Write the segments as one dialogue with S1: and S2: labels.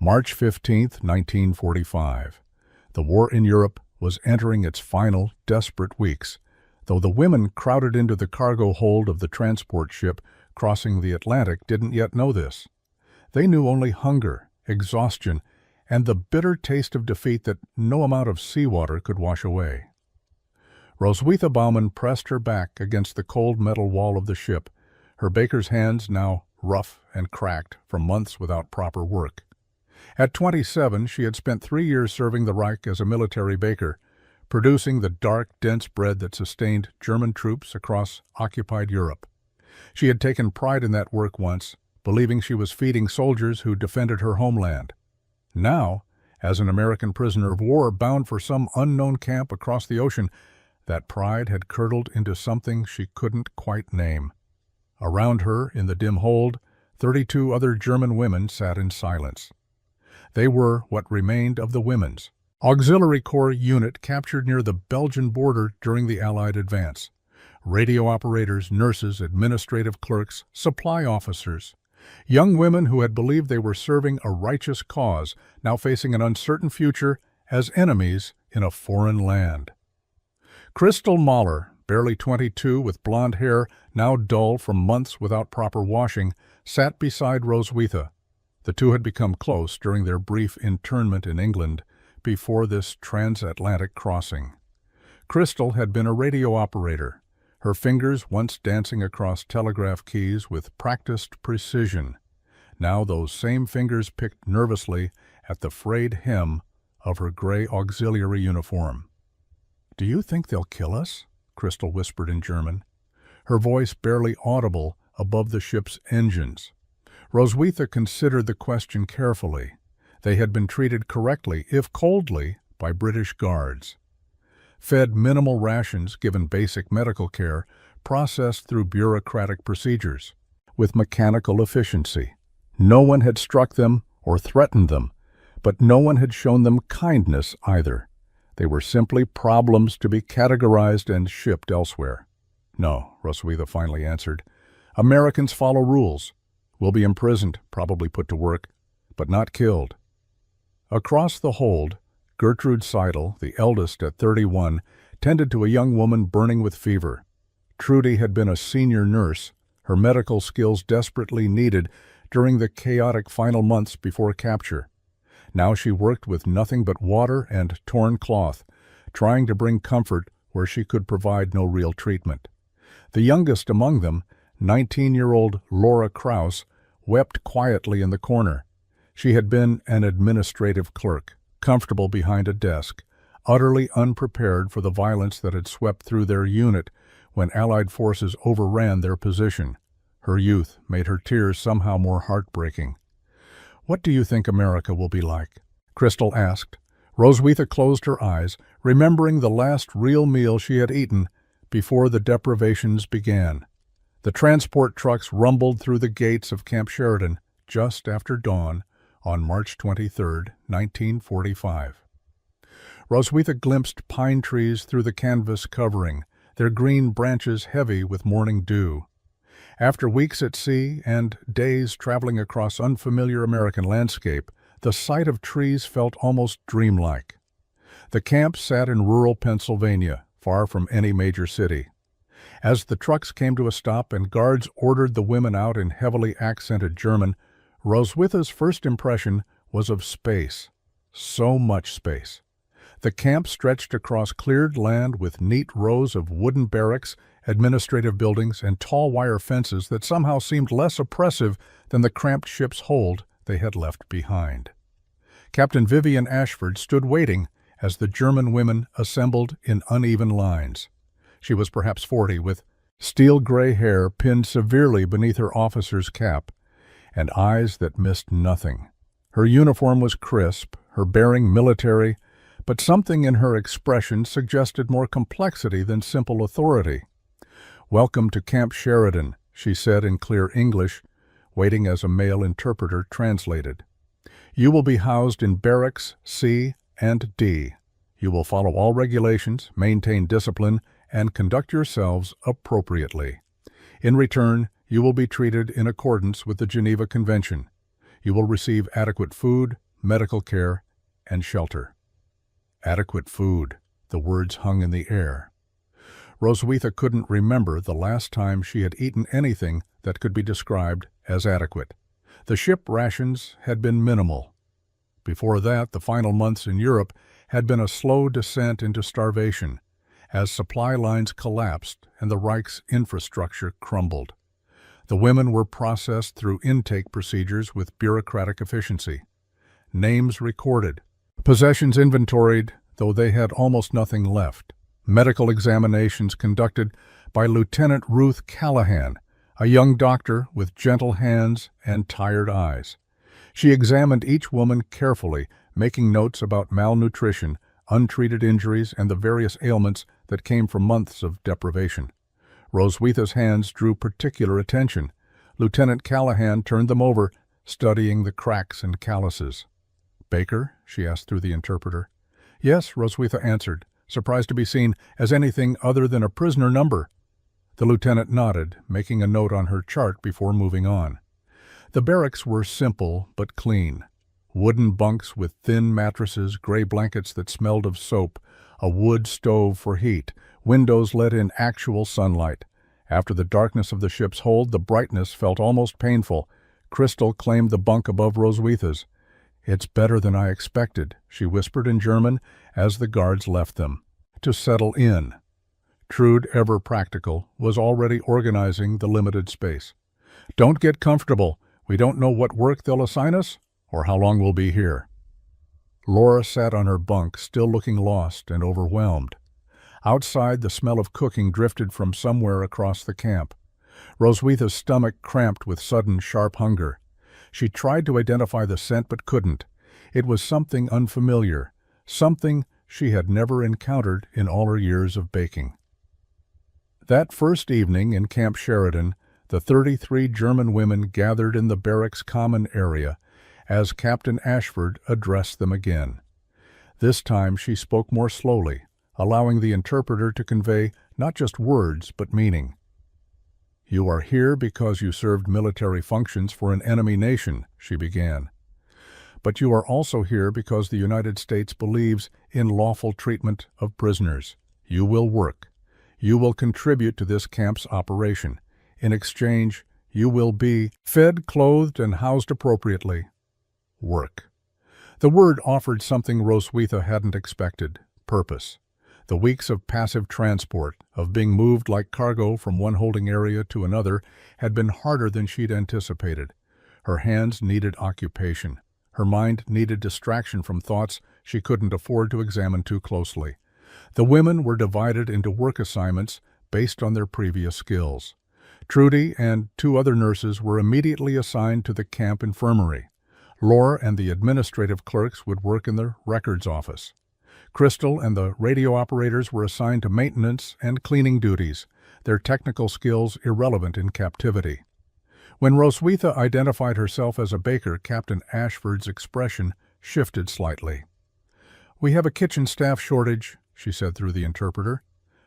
S1: March 15, 1945. The war in Europe was entering its final, desperate weeks, though the women crowded into the cargo hold of the transport ship crossing the Atlantic didn't yet know this. They knew only hunger, exhaustion, and the bitter taste of defeat that no amount of seawater could wash away. Roswitha Baumann pressed her back against the cold metal wall of the ship, her baker's hands now rough and cracked from months without proper work. At 27, she had spent 3 years serving the Reich as a military baker, producing the dark, dense bread that sustained German troops across occupied Europe. She had taken pride in that work once, believing she was feeding soldiers who defended her homeland. Now, as an American prisoner of war bound for some unknown camp across the ocean, that pride had curdled into something she couldn't quite name. Around her, in the dim hold, 32 other German women sat in silence. They were what remained of the Women's Auxiliary Corps unit captured near the Belgian border during the Allied advance. Radio operators, nurses, administrative clerks, supply officers. Young women who had believed they were serving a righteous cause, now facing an uncertain future as enemies in a foreign land. Crystal Mahler, barely 22 with blonde hair, now dull from months without proper washing, sat beside Roswitha. The two had become close during their brief internment in England before this transatlantic crossing. Crystal had been a radio operator, her fingers once dancing across telegraph keys with practiced precision. Now those same fingers picked nervously at the frayed hem of her gray auxiliary uniform. "Do you think they'll kill us?" Crystal whispered in German, her voice barely audible above the ship's engines. Roswitha considered the question carefully. They had been treated correctly, if coldly, by British guards. Fed minimal rations, given basic medical care, processed through bureaucratic procedures, with mechanical efficiency. No one had struck them or threatened them, but no one had shown them kindness either. They were simply problems to be categorized and shipped elsewhere. "No," Roswitha finally answered. "Americans follow rules. We'll be imprisoned, probably put to work, but not killed." Across the hold, Gertrude Seidel, the eldest at 31, tended to a young woman burning with fever. Trudy had been a senior nurse, her medical skills desperately needed during the chaotic final months before capture. Now she worked with nothing but water and torn cloth, trying to bring comfort where she could provide no real treatment. The youngest among them, 19-year-old Laura Krauss, wept quietly in the corner. She had been an administrative clerk, comfortable behind a desk, utterly unprepared for the violence that had swept through their unit when Allied forces overran their position. Her youth made her tears somehow more heartbreaking. "What do you think America will be like?" Crystal asked. Roswitha closed her eyes, remembering the last real meal she had eaten before the deprivations began. The transport trucks rumbled through the gates of Camp Sheridan just after dawn on March 23, 1945. Roswitha glimpsed pine trees through the canvas covering, their green branches heavy with morning dew. After weeks at sea and days traveling across unfamiliar American landscape, the sight of trees felt almost dreamlike. The camp sat in rural Pennsylvania, far from any major city. As the trucks came to a stop and guards ordered the women out in heavily accented German, Roswitha's first impression was of space. So much space. The camp stretched across cleared land with neat rows of wooden barracks, administrative buildings, and tall wire fences that somehow seemed less oppressive than the cramped ship's hold they had left behind. Captain Vivian Ashford stood waiting as the German women assembled in uneven lines. She was perhaps 40, with steel gray hair pinned severely beneath her officer's cap, and eyes that missed nothing. Her uniform was crisp, her bearing military, but something in her expression suggested more complexity than simple authority. "Welcome to Camp Sheridan," she said in clear English, waiting as a male interpreter translated. "You will be housed in Barracks C and D. You will follow all regulations, maintain discipline, and conduct yourselves appropriately. In return, you will be treated in accordance with the Geneva Convention. You will receive adequate food, medical care, and shelter. Adequate food, the words hung in the air. Roswitha couldn't remember the last time she had eaten anything that could be described as adequate. The ship rations had been minimal. Before that, the final months in Europe had been a slow descent into starvation, as supply lines collapsed and the Reich's infrastructure crumbled. The women were processed through intake procedures with bureaucratic efficiency. Names recorded, possessions inventoried, though they had almost nothing left. Medical examinations conducted by Lieutenant Ruth Callahan, a young doctor with gentle hands and tired eyes. She examined each woman carefully, making notes about malnutrition, untreated injuries, and the various ailments that came from months of deprivation. Roswitha's hands drew particular attention. Lieutenant Callahan turned them over, studying the cracks and calluses. "Baker?" she asked through the interpreter. "Yes," Roswitha answered, surprised to be seen as anything other than a prisoner number. The lieutenant nodded, making a note on her chart before moving on. The barracks were simple but clean. Wooden bunks with thin mattresses, gray blankets that smelled of soap, a wood stove for heat, windows let in actual sunlight. After the darkness of the ship's hold, the brightness felt almost painful. Crystal claimed the bunk above Roswitha's. "It's better than I expected," she whispered in German as the guards left them. To settle in. Trude, ever practical, was already organizing the limited space. "Don't get comfortable. We don't know what work they'll assign us or how long we'll be here." Laura sat on her bunk, still looking lost and overwhelmed. Outside, the smell of cooking drifted from somewhere across the camp. Roswitha's stomach cramped with sudden, sharp hunger. She tried to identify the scent but couldn't. It was something unfamiliar, something she had never encountered in all her years of baking. That first evening in Camp Sheridan, the 33 German women gathered in the barracks' common area as Captain Ashford addressed them again. This time she spoke more slowly, allowing the interpreter to convey not just words but meaning. "You are here because you served military functions for an enemy nation," she began. "But you are also here because the United States believes in lawful treatment of prisoners. You will work. You will contribute to this camp's operation. In exchange, you will be fed, clothed, and housed appropriately. Work." The word offered something Roswitha hadn't expected: purpose. The weeks of passive transport, of being moved like cargo from one holding area to another, had been harder than she'd anticipated. Her hands needed occupation. Her mind needed distraction from thoughts she couldn't afford to examine too closely. The women were divided into work assignments based on their previous skills. Trudy and 2 other nurses were immediately assigned to the camp infirmary. Laura and the administrative clerks would work in the records office. Crystal and the radio operators were assigned to maintenance and cleaning duties, their technical skills irrelevant in captivity. When Roswitha identified herself as a baker, Captain Ashford's expression shifted slightly. "We have a kitchen staff shortage," she said through the interpreter,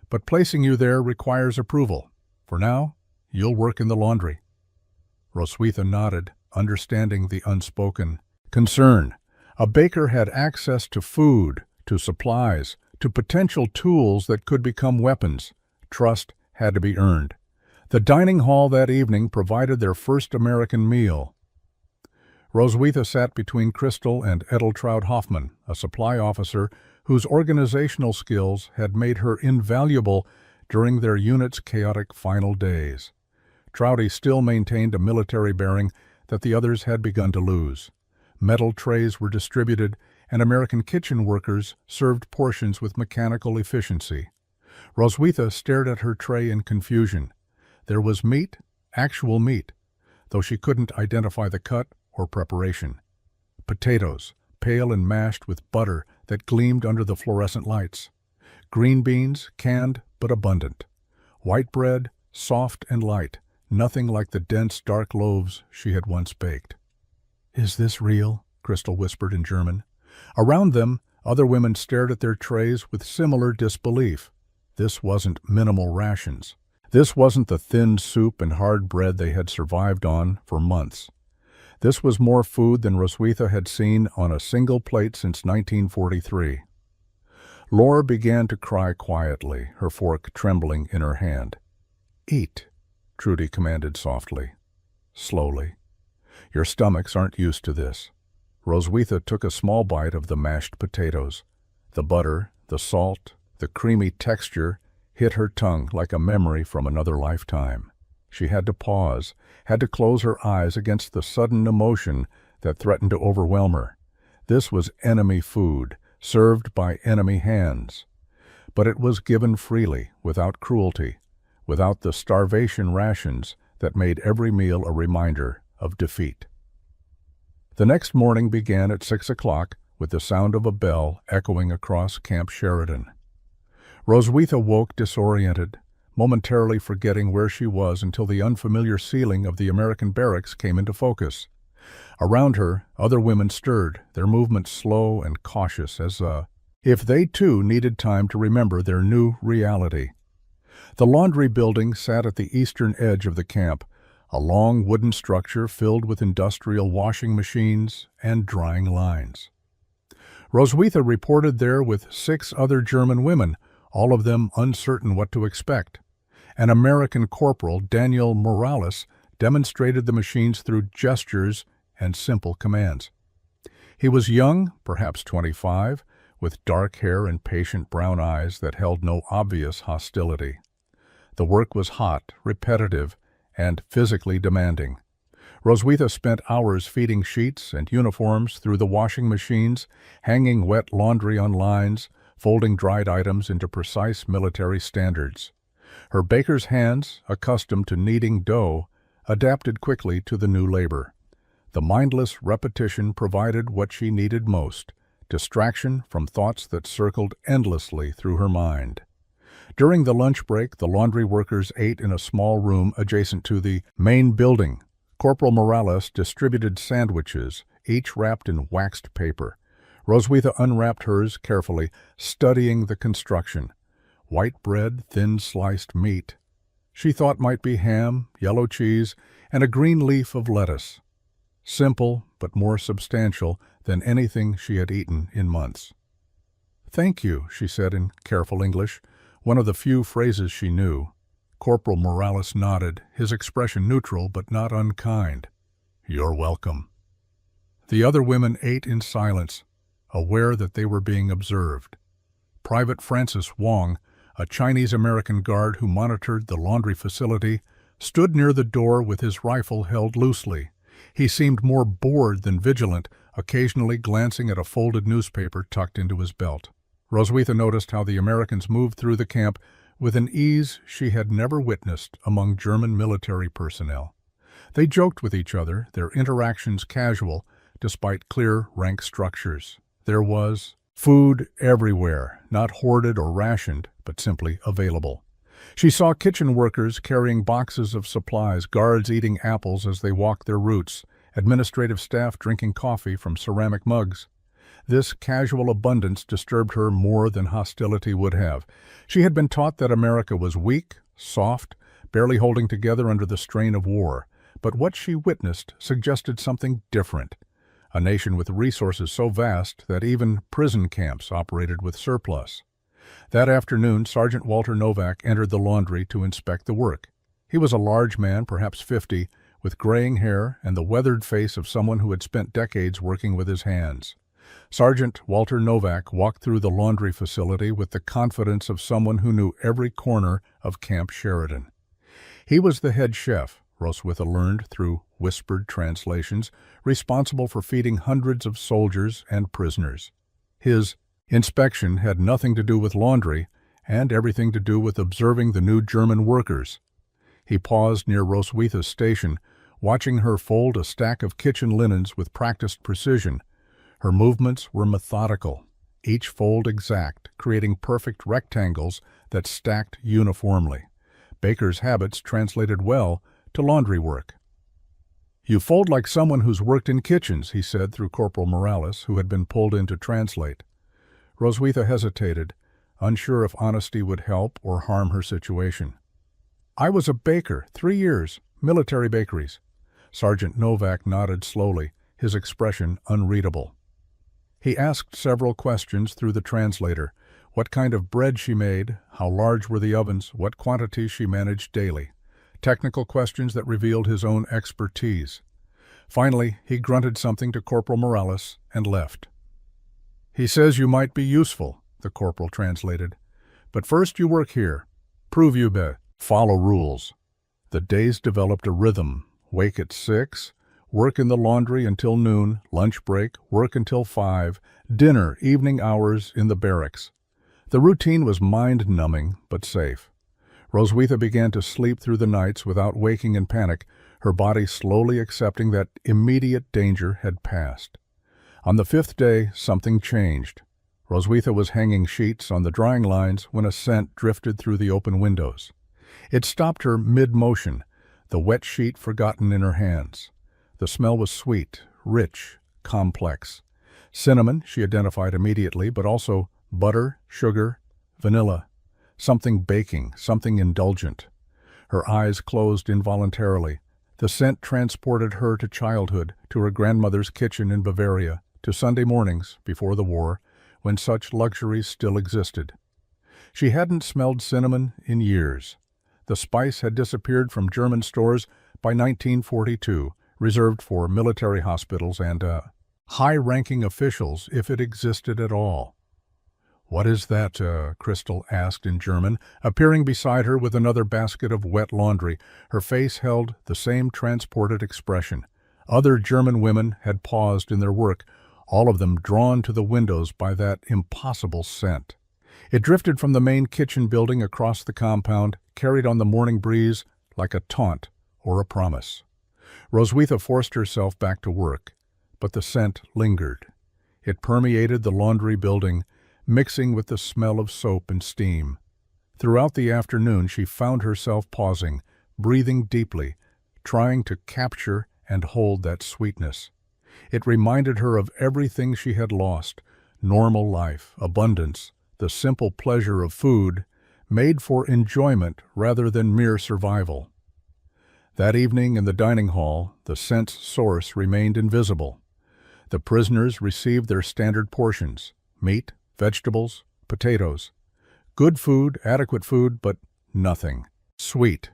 S1: "but placing you there requires approval. For now, you'll work in the laundry." Roswitha nodded, understanding the unspoken concern. A baker had access to food, to supplies, to potential tools that could become weapons. Trust had to be earned. The dining hall that evening provided their first American meal. Roswitha sat between Crystal and Edeltraud Hoffman, a supply officer whose organizational skills had made her invaluable during their unit's chaotic final days. Trouty still maintained a military bearing that the others had begun to lose. Metal trays were distributed, and American kitchen workers served portions with mechanical efficiency. Roswitha stared at her tray in confusion. There was meat, actual meat, though she couldn't identify the cut or preparation. Potatoes, pale and mashed with butter that gleamed under the fluorescent lights. Green beans, canned but abundant. White bread, soft and light, nothing like the dense, dark loaves she had once baked. "Is this real?" Crystal whispered in German. Around them, other women stared at their trays with similar disbelief. This wasn't minimal rations. This wasn't the thin soup and hard bread they had survived on for months. This was more food than Roswitha had seen on a single plate since 1943. Laura began to cry quietly, her fork trembling in her hand. "Eat," Trudy commanded softly, slowly. "Your stomachs aren't used to this." Roswitha took a small bite of the mashed potatoes. The butter, the salt, the creamy texture hit her tongue like a memory from another lifetime. She had to pause, had to close her eyes against the sudden emotion that threatened to overwhelm her. This was enemy food, served by enemy hands. But it was given freely, without cruelty, without the starvation rations that made every meal a reminder of defeat. The next morning began at 6 o'clock with the sound of a bell echoing across Camp Sheridan. Roswitha woke disoriented, momentarily forgetting where she was until the unfamiliar ceiling of the American barracks came into focus. Around her, other women stirred, their movements slow and cautious as if they too needed time to remember their new reality. The laundry building sat at the eastern edge of the camp, a long wooden structure filled with industrial washing machines and drying lines. Roswitha reported there with 6 other German women, all of them uncertain what to expect. An American corporal, Daniel Morales, demonstrated the machines through gestures and simple commands. He was young, perhaps 25, with dark hair and patient brown eyes that held no obvious hostility. The work was hot, repetitive, and physically demanding. Roswitha spent hours feeding sheets and uniforms through the washing machines, hanging wet laundry on lines, folding dried items into precise military standards. Her baker's hands, accustomed to kneading dough, adapted quickly to the new labor. The mindless repetition provided what she needed most, distraction from thoughts that circled endlessly through her mind. During the lunch break, the laundry workers ate in a small room adjacent to the main building. Corporal Morales distributed sandwiches, each wrapped in waxed paper. Roswitha unwrapped hers carefully, studying the construction. White bread, thin sliced meat. She thought might be ham, yellow cheese, and a green leaf of lettuce. Simple, but more substantial than anything she had eaten in months. "Thank you," she said in careful English, one of the few phrases she knew. Corporal Morales nodded, his expression neutral but not unkind. "You're welcome." The other women ate in silence, aware that they were being observed. Private Francis Wong, a Chinese-American guard who monitored the laundry facility, stood near the door with his rifle held loosely. He seemed more bored than vigilant, occasionally glancing at a folded newspaper tucked into his belt. Roswitha noticed how the Americans moved through the camp with an ease she had never witnessed among German military personnel. They joked with each other, their interactions casual, despite clear rank structures. There was food everywhere, not hoarded or rationed, but simply available. She saw kitchen workers carrying boxes of supplies, guards eating apples as they walked their routes, administrative staff drinking coffee from ceramic mugs. This casual abundance disturbed her more than hostility would have. She had been taught that America was weak, soft, barely holding together under the strain of war. But what she witnessed suggested something different. A nation with resources so vast that even prison camps operated with surplus. That afternoon, Sergeant Walter Novak entered the laundry to inspect the work. He was a large man, perhaps 50, with graying hair and the weathered face of someone who had spent decades working with his hands. Sergeant Walter Novak walked through the laundry facility with the confidence of someone who knew every corner of Camp Sheridan. He was the head chef, Roswitha learned through whispered translations, responsible for feeding hundreds of soldiers and prisoners. His inspection had nothing to do with laundry and everything to do with observing the new German workers. He paused near Roswitha's station, watching her fold a stack of kitchen linens with practiced precision. Her movements were methodical, each fold exact, creating perfect rectangles that stacked uniformly. Baker's habits translated well to laundry work. "You fold like someone who's worked in kitchens," he said through Corporal Morales, who had been pulled in to translate. Roswitha hesitated, unsure if honesty would help or harm her situation. "I was a baker, 3 years, military bakeries." Sergeant Novak nodded slowly, his expression unreadable. He asked several questions through the translator: what kind of bread she made, how large were the ovens, what quantities she managed daily. Technical questions that revealed his own expertise. Finally, he grunted something to Corporal Morales and left. "He says you might be useful," the corporal translated. "But first you work here. Prove you follow rules." The days developed a rhythm. Wake at 6, work in the laundry until noon, lunch break, work until 5, dinner, evening hours in the barracks. The routine was mind-numbing but safe. Roswitha began to sleep through the nights without waking in panic, her body slowly accepting that immediate danger had passed. On the 5th day, something changed. Roswitha was hanging sheets on the drying lines when a scent drifted through the open windows. It stopped her mid-motion, the wet sheet forgotten in her hands. The smell was sweet, rich, complex. Cinnamon, she identified immediately, but also butter, sugar, vanilla. Something baking, something indulgent. Her eyes closed involuntarily. The scent transported her to childhood, to her grandmother's kitchen in Bavaria, to Sunday mornings, before the war, when such luxuries still existed. She hadn't smelled cinnamon in years. The spice had disappeared from German stores by 1942, reserved for military hospitals and high-ranking officials, if it existed at all. "What is that?" Crystal asked in German, appearing beside her with another basket of wet laundry. Her face held the same transported expression. Other German women had paused in their work, all of them drawn to the windows by that impossible scent. It drifted from the main kitchen building across the compound, carried on the morning breeze like a taunt or a promise. Roswitha forced herself back to work, but the scent lingered. It permeated the laundry building, mixing with the smell of soap and steam. Throughout the afternoon she found herself pausing, breathing deeply, trying to capture and hold that sweetness. It reminded her of everything she had lost: normal life, abundance, the simple pleasure of food, made for enjoyment rather than mere survival. That evening in the dining hall, the scent's source remained invisible. The prisoners received their standard portions: meat, vegetables, potatoes. Good food, adequate food, but nothing sweet.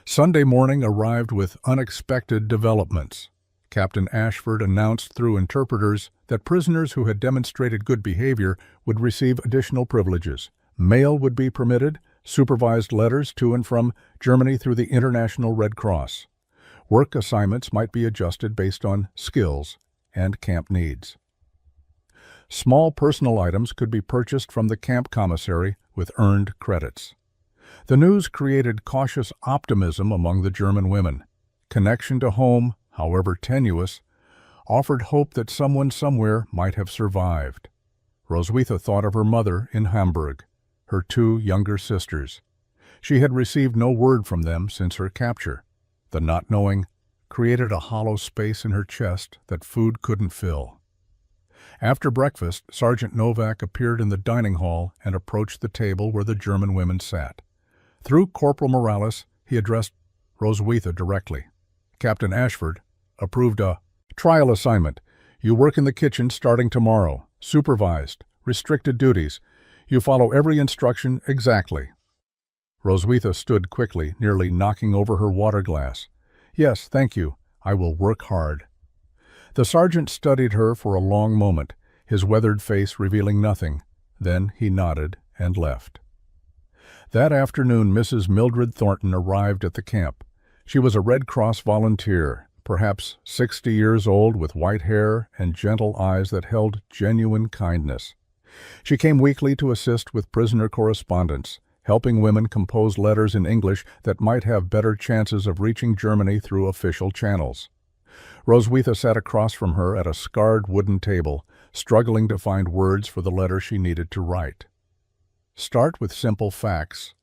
S1: Sunday morning arrived with unexpected developments. Captain Ashford announced through interpreters that prisoners who had demonstrated good behavior would receive additional privileges. Mail would be permitted, supervised letters to and from Germany through the International Red Cross. Work assignments might be adjusted based on skills and camp needs. Small personal items could be purchased from the camp commissary with earned credits. The news created cautious optimism among the German women. Connection to home, however tenuous, offered hope that someone somewhere might have survived. Roswitha thought of her mother in Hamburg, her 2 younger sisters. She had received no word from them since her capture. The not knowing created a hollow space in her chest that food couldn't fill. After breakfast, Sergeant Novak appeared in the dining hall and approached the table where the German women sat. Through Corporal Morales, he addressed Roswitha directly. Captain Ashford approved a trial assignment. You work in the kitchen starting tomorrow. Supervised. Restricted duties. You follow every instruction exactly. Roswitha stood quickly, nearly knocking over her water glass. "Yes, thank you. I will work hard." The sergeant studied her for a long moment, his weathered face revealing nothing. Then he nodded and left. That afternoon, Mrs. Mildred Thornton arrived at the camp. She was a Red Cross volunteer, perhaps 60 years old, with white hair and gentle eyes that held genuine kindness. She came weekly to assist with prisoner correspondence, helping women compose letters in English that might have better chances of reaching Germany through official channels. Roswitha sat across from her at a scarred wooden table, struggling to find words for the letter she needed to write. "Start with simple facts,"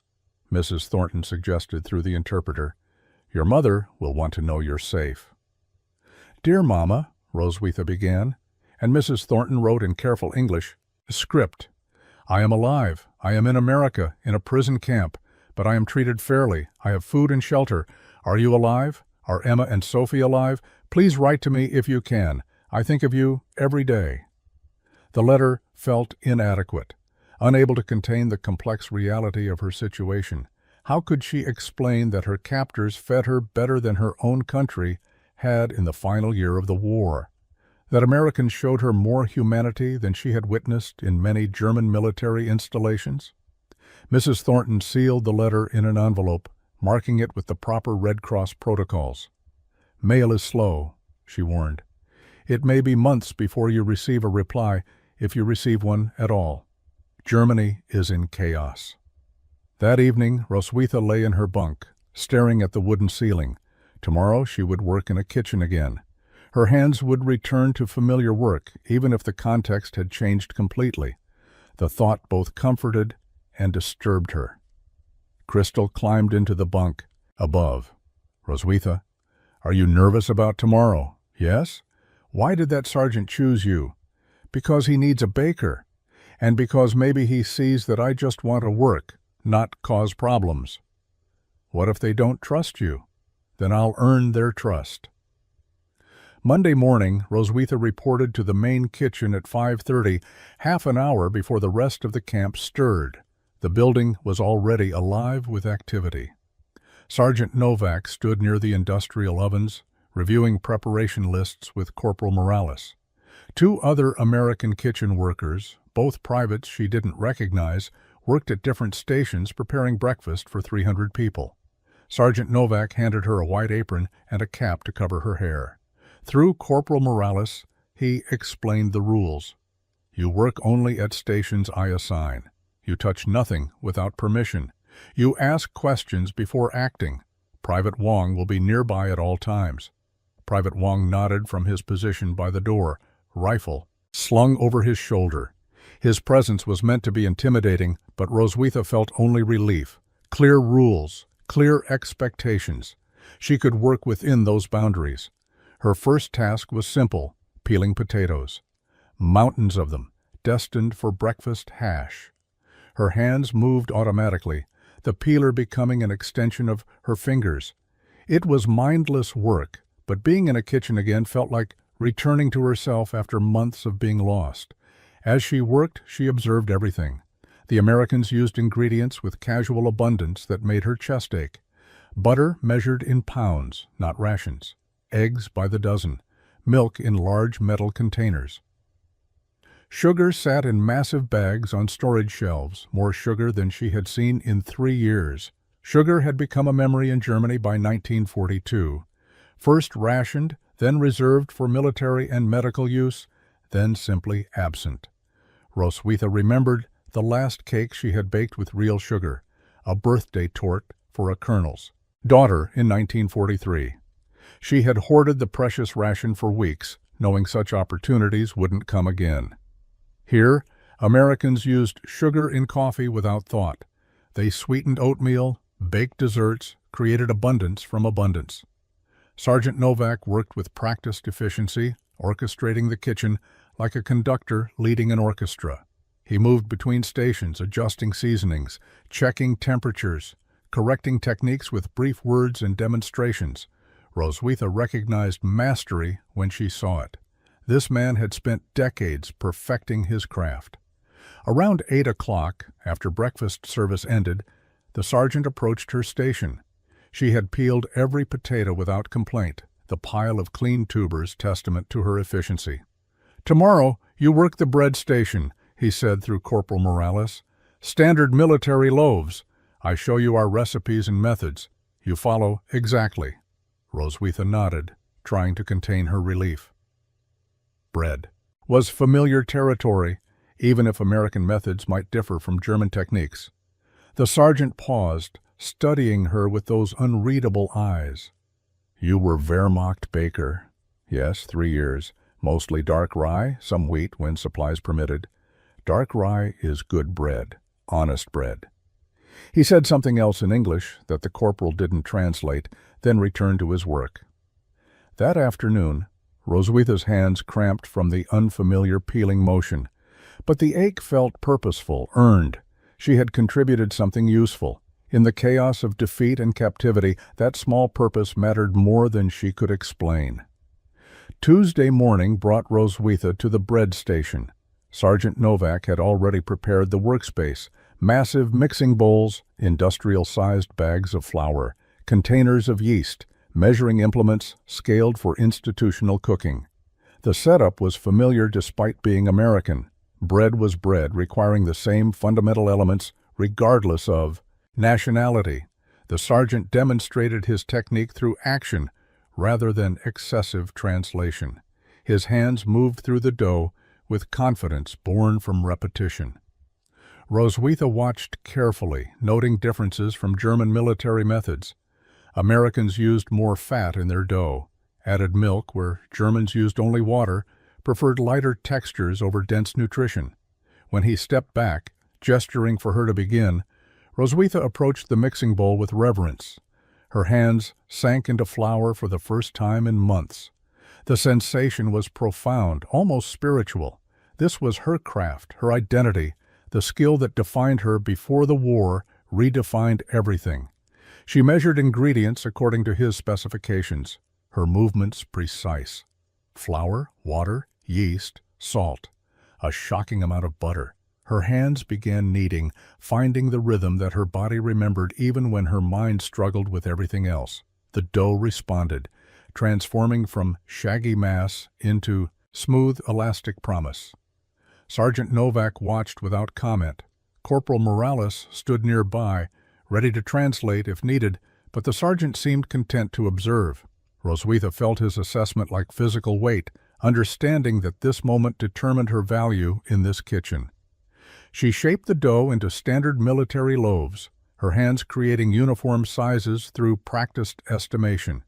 S1: Mrs. Thornton suggested through the interpreter. "Your mother will want to know you're safe." "Dear Mama," Roswitha began, and Mrs. Thornton wrote in careful English, "Script. I am alive. I am in America, in a prison camp, but I am treated fairly. I have food and shelter. Are you alive? Are Emma and Sophie alive? Please write to me if you can. I think of you every day. The letter felt inadequate, unable to contain the complex reality of her situation. How could she explain that her captors fed her better than her own country had in the final year of the war? That Americans showed her more humanity than she had witnessed in many German military installations? Mrs. Thornton sealed the letter in an envelope, marking it with the proper Red Cross protocols. "Mail is slow," she warned. "It may be months before you receive a reply, if you receive one at all. Germany is in chaos." That evening, Roswitha lay in her bunk, staring at the wooden ceiling. Tomorrow she would work in a kitchen again. Her hands would return to familiar work, even if the context had changed completely. The thought both comforted and disturbed her. Crystal climbed into the bunk above. "Roswitha, are you nervous about tomorrow?" "Yes." "Why did that sergeant choose you?" "Because he needs a baker, and because maybe he sees that I just want to work, not cause problems." "What if they don't trust you?" "Then I'll earn their trust." Monday morning, Roswitha reported to the main kitchen at 5:30, half an hour before the rest of the camp stirred. The building was already alive with activity. Sergeant Novak stood near the industrial ovens, reviewing preparation lists with Corporal Morales. Two other American kitchen workers, both privates she didn't recognize, worked at different stations preparing breakfast for 300 people. Sergeant Novak handed her a white apron and a cap to cover her hair. Through Corporal Morales, he explained the rules. "You work only at stations I assign. You touch nothing without permission. You ask questions before acting. Private Wong will be nearby at all times." Private Wong nodded from his position by the door, rifle slung over his shoulder. His presence was meant to be intimidating, but Roswitha felt only relief. Clear rules, clear expectations. She could work within those boundaries. Her first task was simple: peeling potatoes. Mountains of them, destined for breakfast hash. Her hands moved automatically, the peeler becoming an extension of her fingers. It was mindless work, but being in a kitchen again felt like returning to herself after months of being lost. As she worked, she observed everything. The Americans used ingredients with casual abundance that made her chest ache. Butter measured in pounds, not rations. Eggs by the dozen. Milk in large metal containers. Sugar sat in massive bags on storage shelves, more sugar than she had seen in 3 years. Sugar had become a memory in Germany by 1942. First rationed, then reserved for military and medical use, then simply absent. Roswitha remembered the last cake she had baked with real sugar, a birthday torte for a colonel's daughter in 1943. She had hoarded the precious ration for weeks, knowing such opportunities wouldn't come again. Here, Americans used sugar in coffee without thought. They sweetened oatmeal, baked desserts, created abundance from abundance. Sergeant Novak worked with practiced efficiency, orchestrating the kitchen like a conductor leading an orchestra. He moved between stations, adjusting seasonings, checking temperatures, correcting techniques with brief words and demonstrations. Roswitha recognized mastery when she saw it. This man had spent decades perfecting his craft. Around 8 o'clock, after breakfast service ended, the sergeant approached her station. She had peeled every potato without complaint, the pile of clean tubers testament to her efficiency. "Tomorrow, you work the bread station," he said through Corporal Morales. "Standard military loaves. I show you our recipes and methods. You follow exactly." Roswitha nodded, trying to contain her relief. Bread was familiar territory, even if American methods might differ from German techniques. The sergeant paused, studying her with those unreadable eyes. "You were Wehrmacht baker." "Yes, 3 years. Mostly dark rye, some wheat when supplies permitted. Dark rye is good bread, honest bread." He said something else in English that the corporal didn't translate, then returned to his work. That afternoon, Roswitha's hands cramped from the unfamiliar peeling motion. But the ache felt purposeful, earned. She had contributed something useful. In the chaos of defeat and captivity, that small purpose mattered more than she could explain. Tuesday morning brought Roswitha to the bread station. Sergeant Novak had already prepared the workspace, massive mixing bowls, industrial-sized bags of flour, containers of yeast, measuring implements scaled for institutional cooking. The setup was familiar despite being American. Bread was bread, requiring the same fundamental elements regardless of nationality. The sergeant demonstrated his technique through action rather than excessive translation. His hands moved through the dough with confidence born from repetition. Roswitha watched carefully, noting differences from German military methods. Americans used more fat in their dough, added milk where Germans used only water, preferred lighter textures over dense nutrition. When he stepped back, gesturing for her to begin, Roswitha approached the mixing bowl with reverence. Her hands sank into flour for the first time in months. The sensation was profound, almost spiritual. This was her craft, her identity, the skill that defined her before the war redefined everything. She measured ingredients according to his specifications, her movements precise. Flour, water, yeast, salt, a shocking amount of butter. Her hands began kneading, finding the rhythm that her body remembered even when her mind struggled with everything else. The dough responded, transforming from shaggy mass into smooth, elastic promise. Sergeant Novak watched without comment. Corporal Morales stood nearby, ready to translate if needed, but the sergeant seemed content to observe. Roswitha felt his assessment like physical weight, understanding that this moment determined her value in this kitchen. She shaped the dough into standard military loaves, her hands creating uniform sizes through practiced estimation.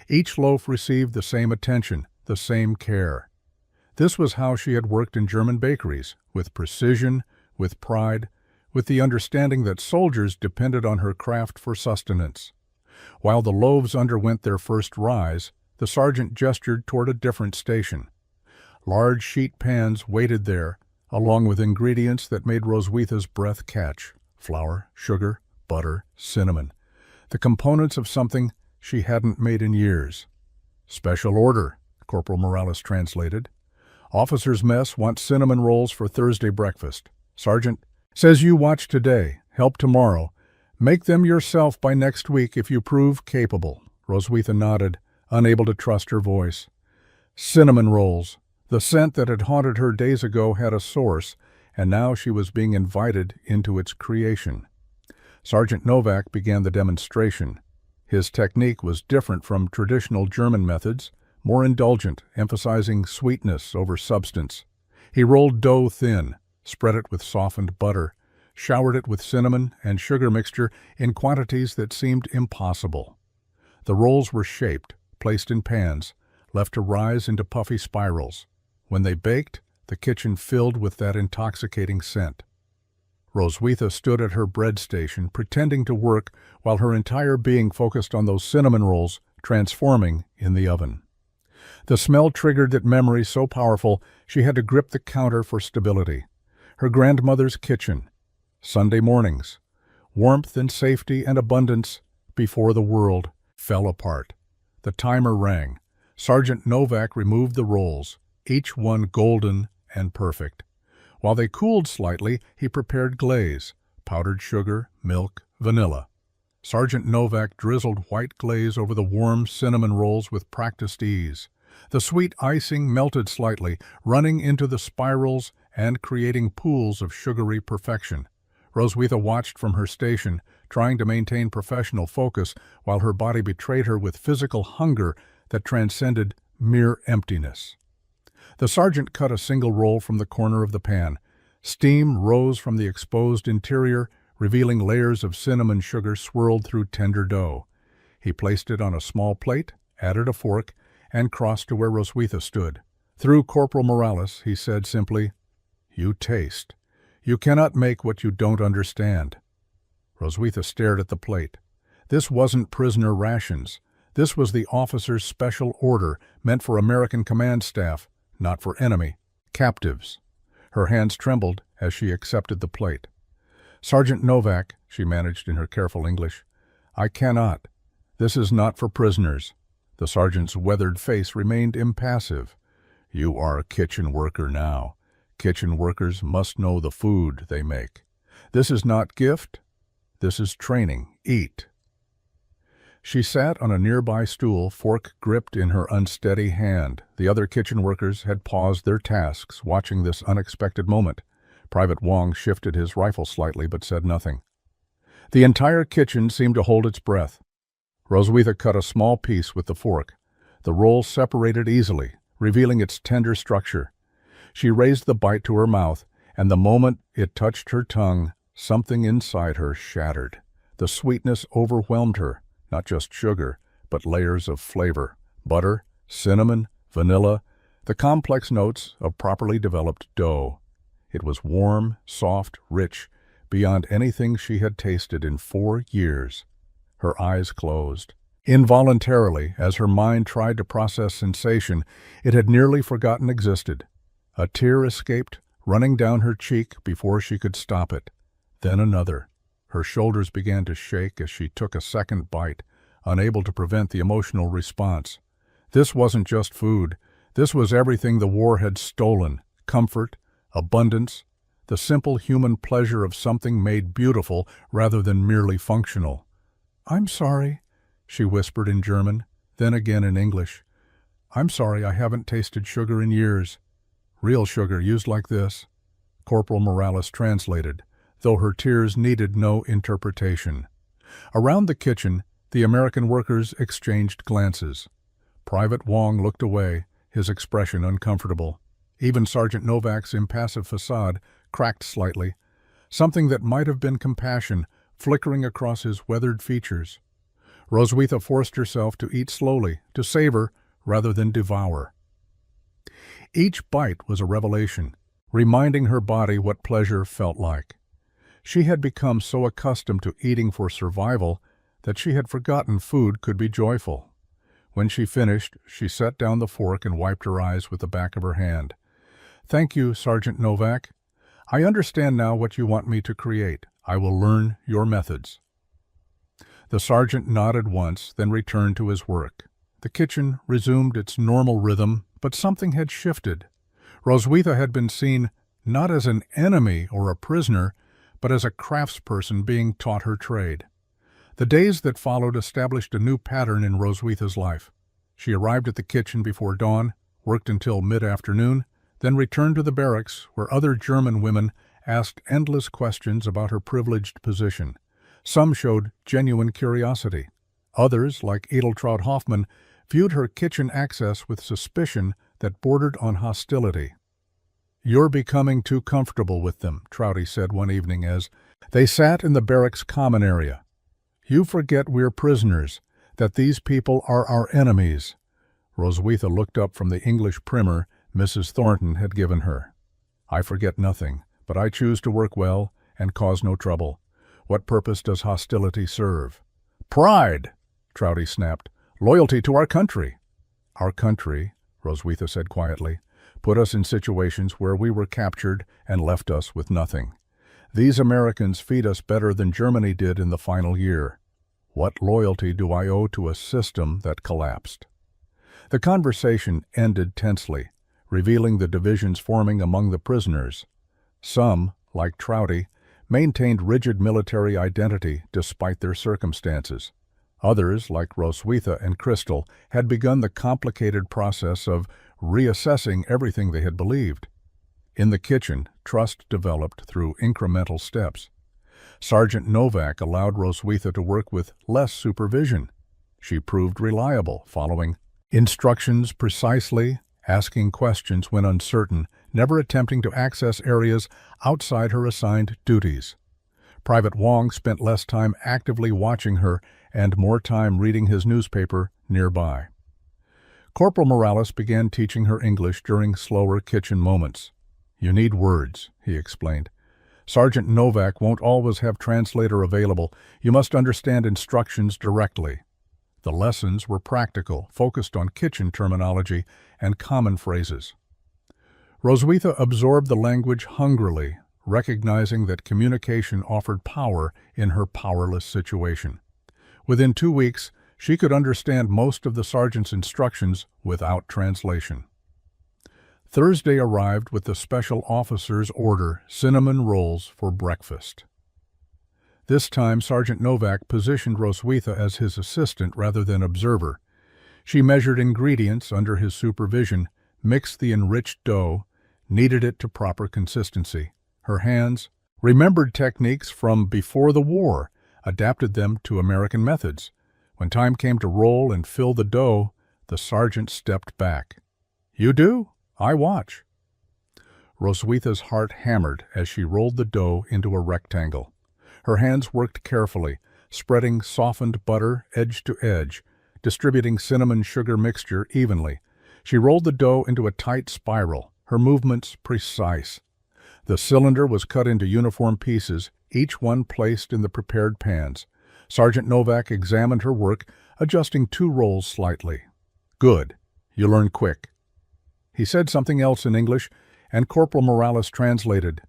S1: Each loaf received the same attention, the same care. This was how she had worked in German bakeries, with precision, with pride, with the understanding that soldiers depended on her craft for sustenance. While the loaves underwent their first rise, the sergeant gestured toward a different station. Large sheet pans waited there, along with ingredients that made Roswitha's breath catch: flour, sugar, butter, cinnamon, the components of something she hadn't made in years. "Special order," Corporal Morales translated. "Officers' mess wants cinnamon rolls for Thursday breakfast. Sergeant says you watch today, help tomorrow. Make them yourself by next week if you prove capable." Roswitha nodded, unable to trust her voice. Cinnamon rolls. The scent that had haunted her days ago had a source, and now she was being invited into its creation. Sergeant Novak began the demonstration. His technique was different from traditional German methods, more indulgent, emphasizing sweetness over substance. He rolled dough thin, spread it with softened butter, showered it with cinnamon and sugar mixture in quantities that seemed impossible. The rolls were shaped, placed in pans, left to rise into puffy spirals. When they baked, the kitchen filled with that intoxicating scent. Roswitha stood at her bread station, pretending to work while her entire being focused on those cinnamon rolls transforming in the oven. The smell triggered that memory so powerful she had to grip the counter for stability. Her grandmother's kitchen. Sunday mornings. Warmth and safety and abundance before the world fell apart. The timer rang. Sergeant Novak removed the rolls, each one golden and perfect. While they cooled slightly, he prepared glaze, powdered sugar, milk, vanilla. Sergeant Novak drizzled white glaze over the warm cinnamon rolls with practiced ease. The sweet icing melted slightly, running into the spirals and creating pools of sugary perfection. Roswitha watched from her station, trying to maintain professional focus while her body betrayed her with physical hunger that transcended mere emptiness. The sergeant cut a single roll from the corner of the pan. Steam rose from the exposed interior, revealing layers of cinnamon sugar swirled through tender dough. He placed it on a small plate, added a fork, and crossed to where Roswitha stood. Through Corporal Morales, he said simply, "You taste. You cannot make what you don't understand." Roswitha stared at the plate. This wasn't prisoner rations. This was the officer's special order, meant for American command staff, not for enemy captives. Her hands trembled as she accepted the plate. Sergeant Novak, she managed in her careful English. "I cannot. This is not for prisoners." The sergeant's weathered face remained impassive. "You are a kitchen worker now. Kitchen workers must know the food they make. This is not gift. This is training. Eat." She sat on a nearby stool, fork gripped in her unsteady hand. The other kitchen workers had paused their tasks, watching this unexpected moment. Private Wong shifted his rifle slightly but said nothing. The entire kitchen seemed to hold its breath. Roswitha cut a small piece with the fork. The roll separated easily, revealing its tender structure. She raised the bite to her mouth, and the moment it touched her tongue, something inside her shattered. The sweetness overwhelmed her. Not just sugar, but layers of flavor. Butter, cinnamon, vanilla, the complex notes of properly developed dough. It was warm, soft, rich, beyond anything she had tasted in 4 years. Her eyes closed. Involuntarily, as her mind tried to process sensation it had nearly forgotten existed. A tear escaped, running down her cheek before she could stop it. Then another. Her shoulders began to shake as she took a second bite, unable to prevent the emotional response. This wasn't just food. This was everything the war had stolen: comfort, abundance, the simple human pleasure of something made beautiful rather than merely functional. "I'm sorry," she whispered in German, then again in English. "I'm sorry I haven't tasted sugar in years. Real sugar used like this." Corporal Morales translated, though her tears needed no interpretation. Around the kitchen, the American workers exchanged glances. Private Wong looked away, his expression uncomfortable. Even Sergeant Novak's impassive facade cracked slightly, something that might have been compassion flickering across his weathered features. Roswitha forced herself to eat slowly, to savor rather than devour. Each bite was a revelation, reminding her body what pleasure felt like. She had become so accustomed to eating for survival that she had forgotten food could be joyful. When she finished, she set down the fork and wiped her eyes with the back of her hand. "Thank you, Sergeant Novak. I understand now what you want me to create. I will learn your methods." The sergeant nodded once, then returned to his work. The kitchen resumed its normal rhythm, but something had shifted. Roswitha had been seen not as an enemy or a prisoner, but as a craftsperson being taught her trade. The days that followed established a new pattern in Roswitha's life. She arrived at the kitchen before dawn, worked until mid-afternoon, then returned to the barracks where other German women asked endless questions about her privileged position. Some showed genuine curiosity. Others, like Edeltraud Hoffmann, viewed her kitchen access with suspicion that bordered on hostility. "You're becoming too comfortable with them," Trouty said one evening as they sat in the barracks common area. "You forget we're prisoners, that these people are our enemies." Roswitha looked up from the English primer Mrs. Thornton had given her. "I forget nothing, but I choose to work well and cause no trouble. What purpose does hostility serve?" "Pride," Trouty snapped. "Loyalty to our country." "Our country," Roswitha said quietly, "put us in situations where we were captured and left us with nothing. These Americans feed us better than Germany did in the final year. What loyalty do I owe to a system that collapsed?" The conversation ended tensely, revealing the divisions forming among the prisoners. Some, like Trouty, maintained rigid military identity despite their circumstances. Others, like Roswitha and Crystal, had begun the complicated process of reassessing everything they had believed. In the kitchen, trust developed through incremental steps. Sergeant Novak allowed Roswitha to work with less supervision. She proved reliable, following instructions precisely, asking questions when uncertain, never attempting to access areas outside her assigned duties. Private Wong spent less time actively watching her and more time reading his newspaper nearby. Corporal Morales began teaching her English during slower kitchen moments. "You need words," he explained. "Sergeant Novak won't always have translator available. You must understand instructions directly." The lessons were practical, focused on kitchen terminology and common phrases. Roswitha absorbed the language hungrily, recognizing that communication offered power in her powerless situation. Within 2 weeks, she could understand most of the sergeant's instructions without translation. Thursday arrived with the special officer's order, cinnamon rolls for breakfast. This time, Sergeant Novak positioned Roswitha as his assistant rather than observer. She measured ingredients under his supervision, mixed the enriched dough, kneaded it to proper consistency. Her hands remembered techniques from before the war, adapted them to American methods. When time came to roll and fill the dough, the sergeant stepped back. "You do? I watch." Roswitha's heart hammered as she rolled the dough into a rectangle. Her hands worked carefully, spreading softened butter edge to edge, distributing cinnamon sugar mixture evenly. She rolled the dough into a tight spiral, her movements precise. The cylinder was cut into uniform pieces, each one placed in the prepared pans. Sergeant Novak examined her work, adjusting 2 rolls slightly. "Good. You learn quick." He said something else in English, and Corporal Morales translated.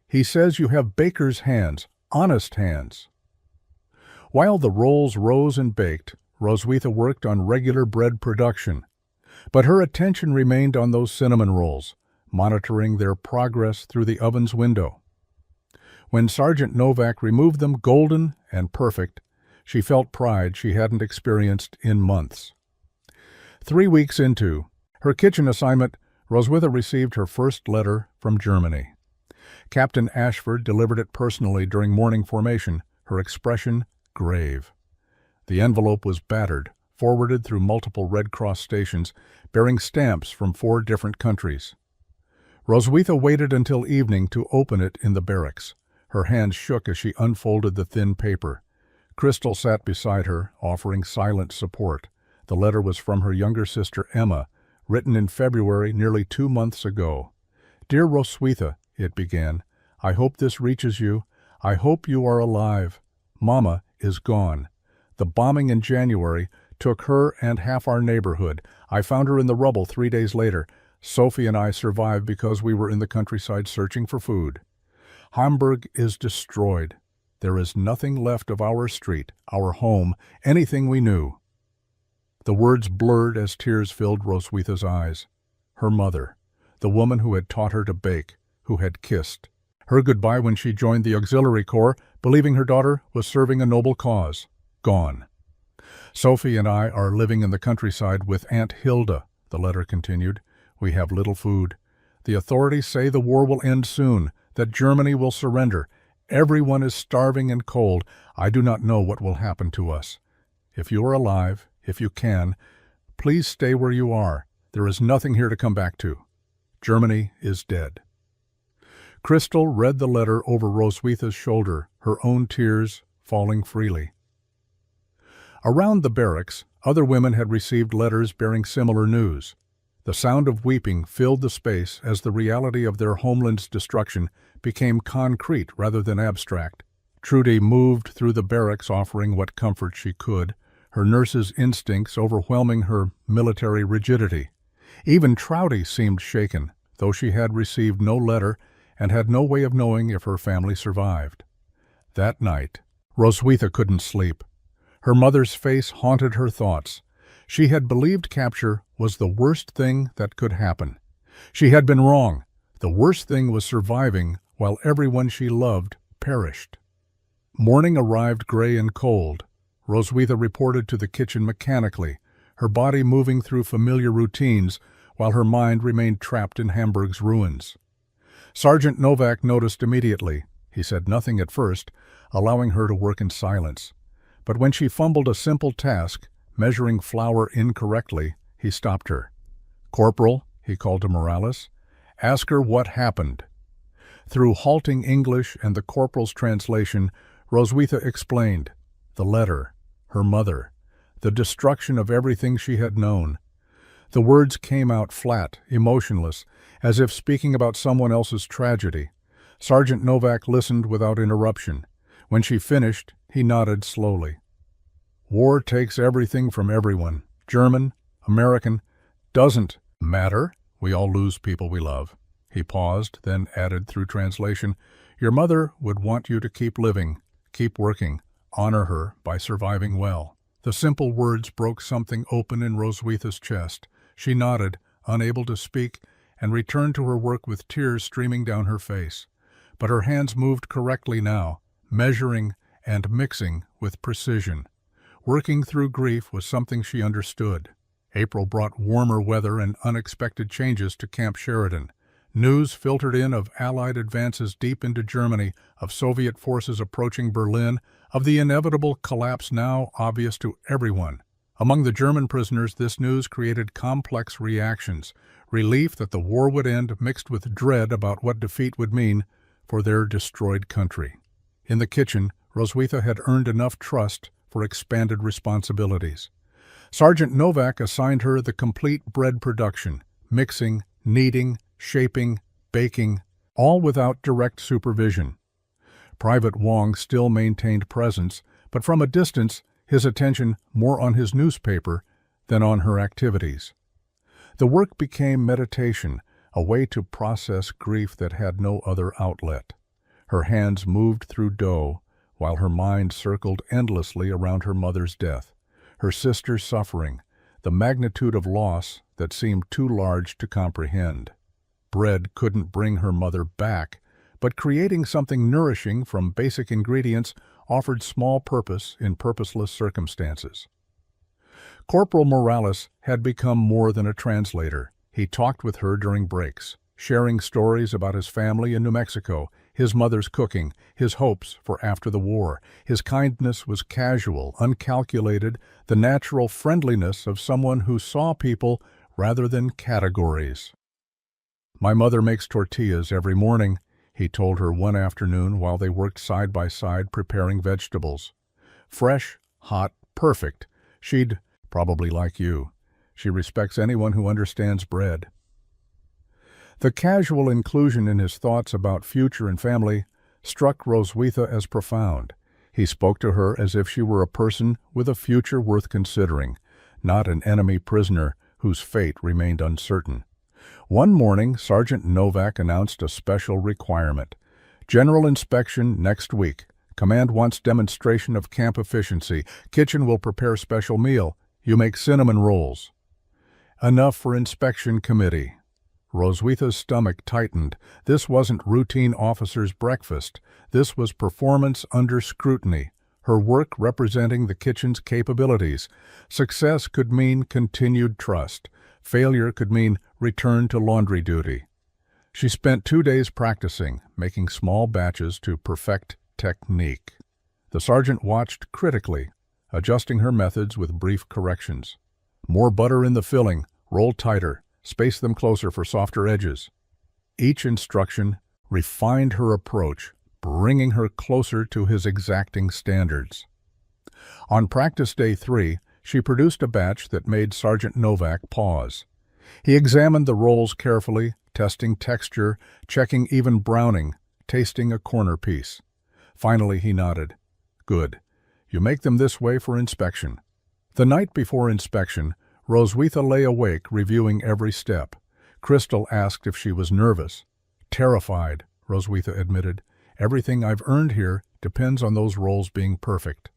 S1: "He says you have baker's hands, honest hands." While the rolls rose and baked, Roswitha worked on regular bread production. But her attention remained on those cinnamon rolls, monitoring their progress through the oven's window. When Sergeant Novak removed them golden and perfect, she felt pride she hadn't experienced in months. 3 weeks into her kitchen assignment, Roswitha received her first letter from Germany. Captain Ashford delivered it personally during morning formation, her expression grave. The envelope was battered, forwarded through multiple Red Cross stations, bearing stamps from 4 different countries. Roswitha waited until evening to open it in the barracks. Her hands shook as she unfolded the thin paper. Crystal sat beside her, offering silent support. The letter was from her younger sister Emma, written in February nearly 2 months ago. "Dear Roswitha," it began, "I hope this reaches you. I hope you are alive. Mama is gone. The bombing in January took her and half our neighborhood. I found her in the rubble 3 days later. Sophie and I survived because we were in the countryside searching for food. Hamburg is destroyed. There is nothing left of our street, our home, anything we knew." The words blurred as tears filled Roswitha's eyes. Her mother, the woman who had taught her to bake, who had kissed. Her goodbye when she joined the Auxiliary Corps, believing her daughter was serving a noble cause. Gone. "Sophie and I are living in the countryside with Aunt Hilda," the letter continued. "We have little food. The authorities say the war will end soon, that Germany will surrender. Everyone is starving and cold. I do not know what will happen to us. If you are alive, if you can, please stay where you are. There is nothing here to come back to. Germany is dead." Crystal read the letter over Roswitha's shoulder, her own tears falling freely. Around the barracks, other women had received letters bearing similar news. The sound of weeping filled the space as the reality of their homeland's destruction became concrete rather than abstract. Trudy moved through the barracks offering what comfort she could, her nurse's instincts overwhelming her military rigidity. Even Trouty seemed shaken, though she had received no letter and had no way of knowing if her family survived. That night, Roswitha couldn't sleep. Her mother's face haunted her thoughts. She had believed capture was the worst thing that could happen. She had been wrong. The worst thing was surviving while everyone she loved perished. Morning arrived gray and cold. Roswitha reported to the kitchen mechanically, her body moving through familiar routines while her mind remained trapped in Hamburg's ruins. Sergeant Novak noticed immediately. He said nothing at first, allowing her to work in silence. But when she fumbled a simple task, measuring flour incorrectly, he stopped her. "Corporal," he called to Morales, "ask her what happened." Through halting English and the corporal's translation, Roswitha explained. The letter, her mother, the destruction of everything she had known. The words came out flat, emotionless, as if speaking about someone else's tragedy. Sergeant Novak listened without interruption. When she finished, he nodded slowly. "War takes everything from everyone. German, American, doesn't matter. We all lose people we love." He paused, then added through translation, Your mother would want you to keep living, keep working, honor her by surviving well." The simple words broke something open in Roswitha's chest. She nodded, unable to speak, and returned to her work with tears streaming down her face. But her hands moved correctly now, measuring and mixing with precision. Working through grief was something she understood. April brought warmer weather and unexpected changes to Camp Sheridan. News filtered in of Allied advances deep into Germany, of Soviet forces approaching Berlin, of the inevitable collapse now obvious to everyone. Among the German prisoners, this news created complex reactions. Relief that the war would end mixed with dread about what defeat would mean for their destroyed country. In the kitchen, Roswitha had earned enough trust for expanded responsibilities. Sergeant Novak assigned her the complete bread production, mixing, kneading, shaping, baking, all without direct supervision. Private Wong still maintained presence, but from a distance, his attention more on his newspaper than on her activities. The work became meditation, a way to process grief that had no other outlet. Her hands moved through dough, while her mind circled endlessly around her mother's death, her sister's suffering, the magnitude of loss that seemed too large to comprehend. Bread couldn't bring her mother back, but creating something nourishing from basic ingredients offered small purpose in purposeless circumstances. Corporal Morales had become more than a translator. He talked with her during breaks, sharing stories about his family in New Mexico, his mother's cooking, his hopes for after the war. His kindness was casual, uncalculated, the natural friendliness of someone who saw people rather than categories. "My mother makes tortillas every morning," he told her one afternoon while they worked side by side preparing vegetables. "Fresh, hot, perfect. She'd probably like you. She respects anyone who understands bread." The casual inclusion in his thoughts about future and family struck Roswitha as profound. He spoke to her as if she were a person with a future worth considering, not an enemy prisoner whose fate remained uncertain. One morning, Sergeant Novak announced a special requirement. "General inspection next week. Command wants demonstration of camp efficiency. Kitchen will prepare special meal. You make cinnamon rolls." Enough for inspection committee. Roswitha's stomach tightened. This wasn't routine officer's breakfast. This was performance under scrutiny, her work representing the kitchen's capabilities. Success could mean continued trust. Failure could mean return to laundry duty. She spent 2 days practicing, making small batches to perfect technique. The sergeant watched critically, adjusting her methods with brief corrections. "More butter in the filling, roll tighter, space them closer for softer edges." Each instruction refined her approach, bringing her closer to his exacting standards. On practice day 3, she produced a batch that made Sergeant Novak pause. He examined the rolls carefully, testing texture, checking even browning, tasting a corner piece. Finally he nodded. "Good. You make them this way for inspection." The night before inspection, Roswitha lay awake reviewing every step. Crystal asked if she was nervous. "Terrified," Roswitha admitted. "Everything I've earned here depends on those rolls being perfect."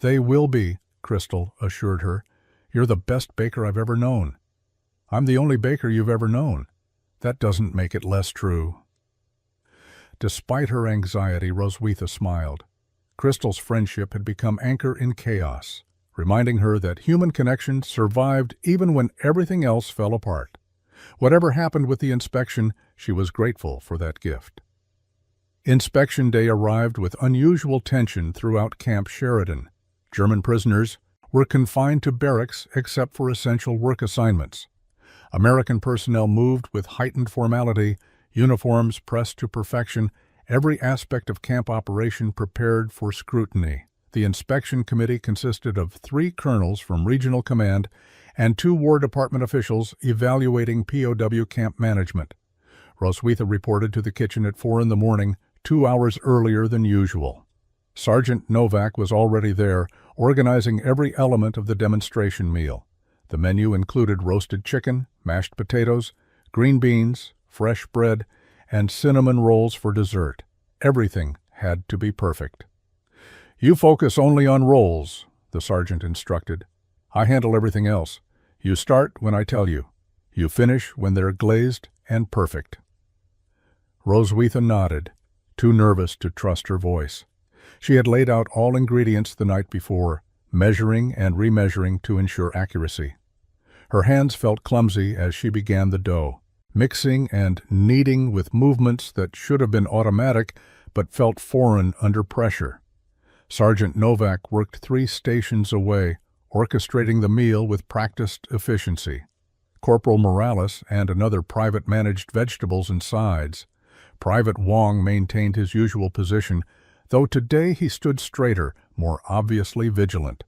S1: "They will be," Crystal assured her. "You're the best baker I've ever known." "I'm the only baker you've ever known." "That doesn't make it less true." Despite her anxiety, Roswitha smiled. Crystal's friendship had become anchor in chaos, reminding her that human connection survived even when everything else fell apart. Whatever happened with the inspection, she was grateful for that gift. Inspection day arrived with unusual tension throughout Camp Sheridan. German prisoners were confined to barracks except for essential work assignments. American personnel moved with heightened formality, uniforms pressed to perfection, every aspect of camp operation prepared for scrutiny. The inspection committee consisted of 3 colonels from regional command and 2 War Department officials evaluating POW camp management. Roswitha reported to the kitchen at 4 in the morning, 2 hours earlier than usual. Sergeant Novak was already there, organizing every element of the demonstration meal. The menu included roasted chicken, mashed potatoes, green beans, fresh bread, and cinnamon rolls for dessert. Everything had to be perfect. "You focus only on rolls," the sergeant instructed. "I handle everything else. You start when I tell you. You finish when they're glazed and perfect." Roswitha nodded, too nervous to trust her voice. She had laid out all ingredients the night before, measuring and remeasuring to ensure accuracy. Her hands felt clumsy as she began the dough, mixing and kneading with movements that should have been automatic but felt foreign under pressure. Sergeant Novak worked 3 stations away, orchestrating the meal with practiced efficiency. Corporal Morales and another private managed vegetables and sides. Private Wong maintained his usual position, though today he stood straighter, more obviously vigilant.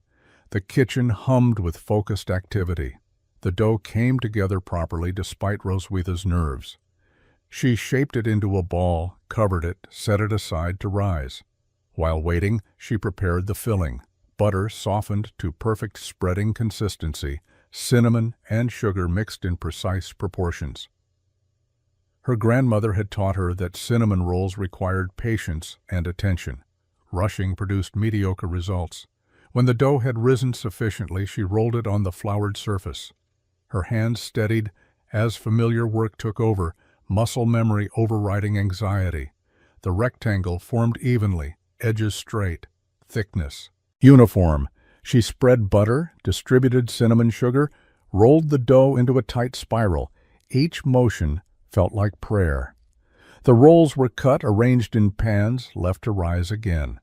S1: The kitchen hummed with focused activity. The dough came together properly despite Roswitha's nerves. She shaped it into a ball, covered it, set it aside to rise. While waiting, she prepared the filling. Butter softened to perfect spreading consistency, cinnamon and sugar mixed in precise proportions. Her grandmother had taught her that cinnamon rolls required patience and attention. Rushing produced mediocre results. When the dough had risen sufficiently, she rolled it on the floured surface. Her hands steadied as familiar work took over, muscle memory overriding anxiety. The rectangle formed evenly, edges straight, thickness uniform. She spread butter, distributed cinnamon sugar, rolled the dough into a tight spiral. Each motion felt like prayer. The rolls were cut, arranged in pans, left to rise again.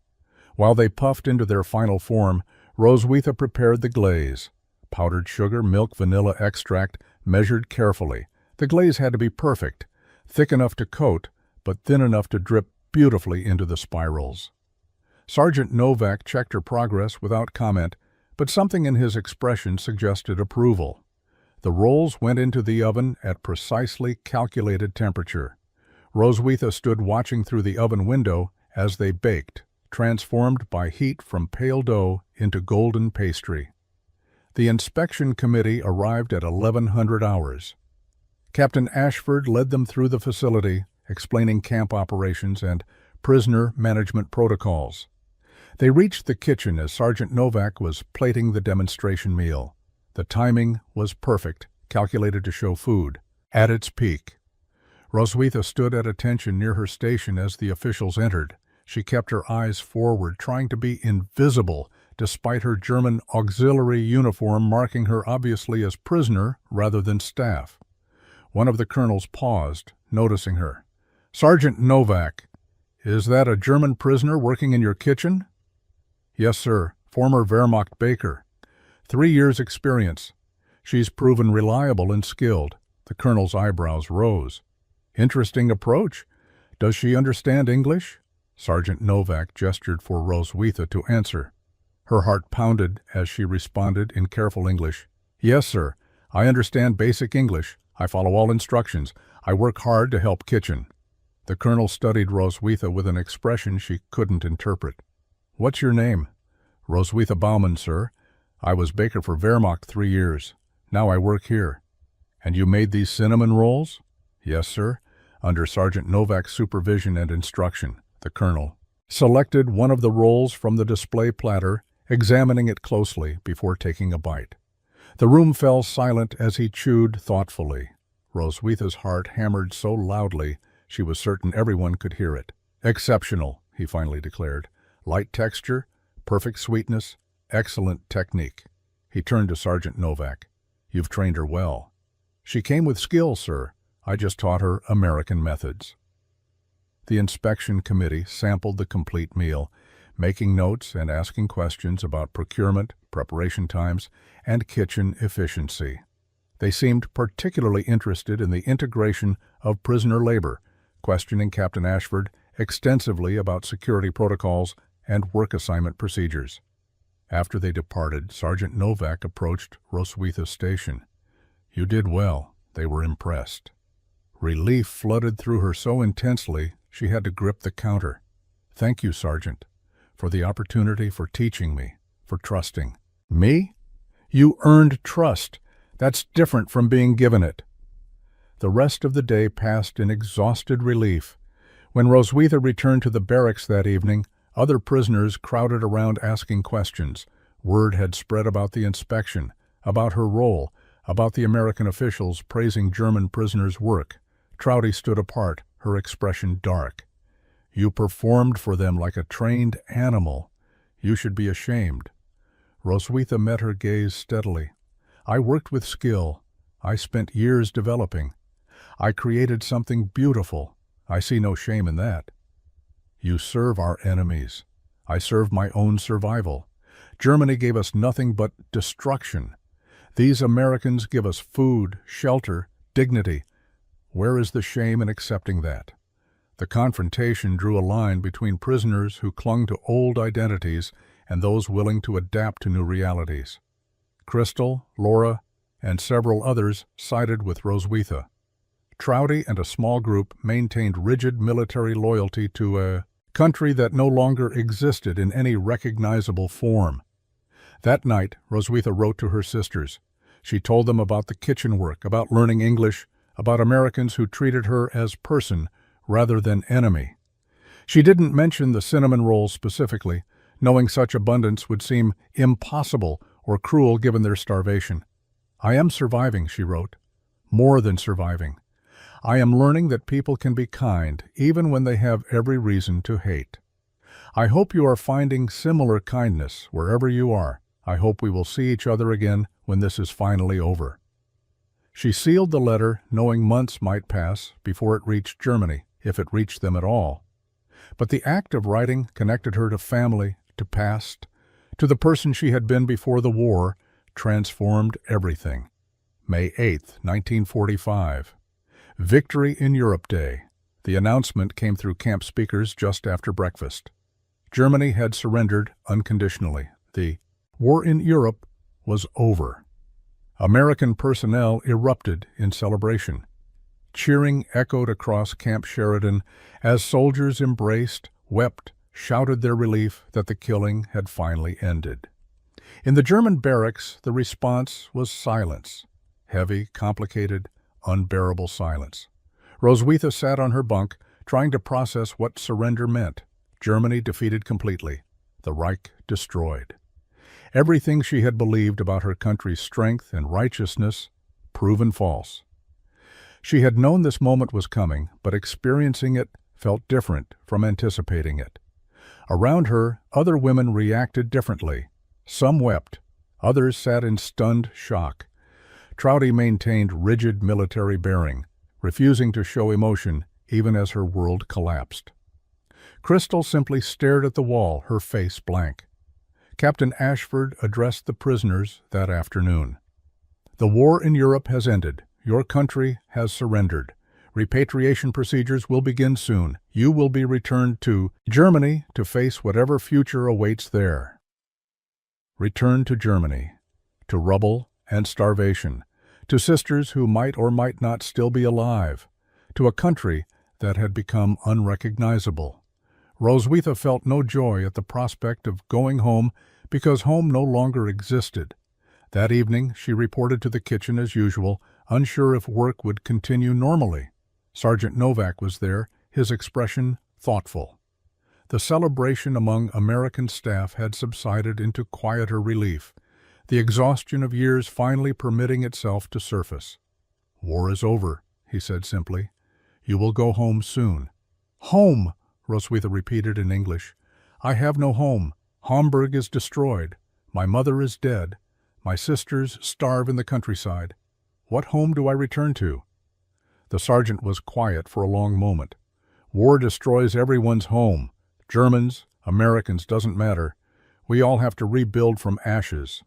S1: While they puffed into their final form, Roswitha prepared the glaze. Powdered sugar, milk, vanilla extract, measured carefully. The glaze had to be perfect, thick enough to coat, but thin enough to drip beautifully into the spirals. Sergeant Novak checked her progress without comment, but something in his expression suggested approval. The rolls went into the oven at precisely calculated temperature. Roswitha stood watching through the oven window as they baked, transformed by heat from pale dough into golden pastry. The inspection committee arrived at 1100 hours. Captain Ashford led them through the facility, explaining camp operations and prisoner management protocols. They reached the kitchen as Sergeant Novak was plating the demonstration meal. The timing was perfect, calculated to show food at its peak. Roswitha stood at attention near her station as the officials entered. She kept her eyes forward, trying to be invisible, despite her German auxiliary uniform marking her obviously as prisoner rather than staff. One of the colonels paused, noticing her. "Sergeant Novak, is that a German prisoner working in your kitchen?" "Yes, sir. Former Wehrmacht baker. 3 years experience. She's proven reliable and skilled." The colonel's eyebrows rose. "Interesting approach. Does she understand English?" Sergeant Novak gestured for Roswitha to answer. Her heart pounded as she responded in careful English. "Yes, sir. I understand basic English. I follow all instructions. I work hard to help kitchen." The colonel studied Roswitha with an expression she couldn't interpret. "What's your name?" "Roswitha Baumann, sir. I was baker for Wehrmacht 3 years. Now I work here." "And you made these cinnamon rolls?" "Yes, sir. Under Sergeant Novak's supervision and instruction." The colonel selected one of the rolls from the display platter, examining it closely before taking a bite. The room fell silent as he chewed thoughtfully. Roswitha's heart hammered so loudly she was certain everyone could hear it. "Exceptional," he finally declared. "Light texture, perfect sweetness, excellent technique." He turned to Sergeant Novak. "You've trained her well." "She came with skill, sir. I just taught her American methods." The inspection committee sampled the complete meal, making notes and asking questions about procurement, preparation times, and kitchen efficiency. They seemed particularly interested in the integration of prisoner labor, questioning Captain Ashford extensively about security protocols and work assignment procedures. After they departed, Sergeant Novak approached Roswitha's station. "You did well." They were impressed. Relief flooded through her so intensely she had to grip the counter. "Thank you, Sergeant, for the opportunity, for teaching me, for trusting." "Me? You earned trust. That's different from being given it." The rest of the day passed in exhausted relief. When Roswitha returned to the barracks that evening, other prisoners crowded around asking questions. Word had spread about the inspection, about her role, about the American officials praising German prisoners' work. Trouty stood apart, her expression dark. "You performed for them like a trained animal. You should be ashamed." Roswitha met her gaze steadily. "I worked with skill. I spent years developing. I created something beautiful. I see no shame in that." "You serve our enemies. I serve my own survival. Germany gave us nothing but destruction. These Americans give us food, shelter, dignity. Where is the shame in accepting that?" The confrontation drew a line between prisoners who clung to old identities and those willing to adapt to new realities. Crystal, Laura, and several others sided with Roswitha. Trouty and a small group maintained rigid military loyalty to a country that no longer existed in any recognizable form. That night, Roswitha wrote to her sisters. She told them about the kitchen work, about learning English, about Americans who treated her as person rather than enemy. She didn't mention the cinnamon rolls specifically, knowing such abundance would seem impossible or cruel given their starvation. "I am surviving," she wrote. "More than surviving. I am learning that people can be kind even when they have every reason to hate. I hope you are finding similar kindness wherever you are. I hope we will see each other again when this is finally over." She sealed the letter, knowing months might pass before it reached Germany, if it reached them at all. But the act of writing connected her to family, to past, to the person she had been before the war, transformed everything. May 8, 1945. Victory in Europe Day. The announcement came through camp speakers just after breakfast. Germany had surrendered unconditionally. The war in Europe was over. American personnel erupted in celebration. Cheering echoed across Camp Sheridan as soldiers embraced, wept, shouted their relief that the killing had finally ended. In the German barracks, the response was silence. Heavy, complicated, unbearable silence. Roswitha sat on her bunk, trying to process what surrender meant. Germany defeated completely. The Reich destroyed. Everything she had believed about her country's strength and righteousness, proven false. She had known this moment was coming, but experiencing it felt different from anticipating it. Around her, other women reacted differently. Some wept. Others sat in stunned shock. Trouty maintained rigid military bearing, refusing to show emotion even as her world collapsed. Crystal simply stared at the wall, her face blank. Captain Ashford addressed the prisoners that afternoon. "The war in Europe has ended. Your country has surrendered. Repatriation procedures will begin soon. You will be returned to Germany to face whatever future awaits there." Return to Germany, to rubble and starvation, to sisters who might or might not still be alive, to a country that had become unrecognizable. Roswitha felt no joy at the prospect of going home because home no longer existed. That evening, she reported to the kitchen as usual, unsure if work would continue normally. Sergeant Novak was there, his expression thoughtful. The celebration among American staff had subsided into quieter relief, the exhaustion of years finally permitting itself to surface. "War is over," he said simply. "You will go home soon." "Home!" Roswitha repeated in English. "I have no home. Hamburg is destroyed. My mother is dead. My sisters starve in the countryside. What home do I return to?" The sergeant was quiet for a long moment. "War destroys everyone's home. Germans, Americans, doesn't matter. We all have to rebuild from ashes."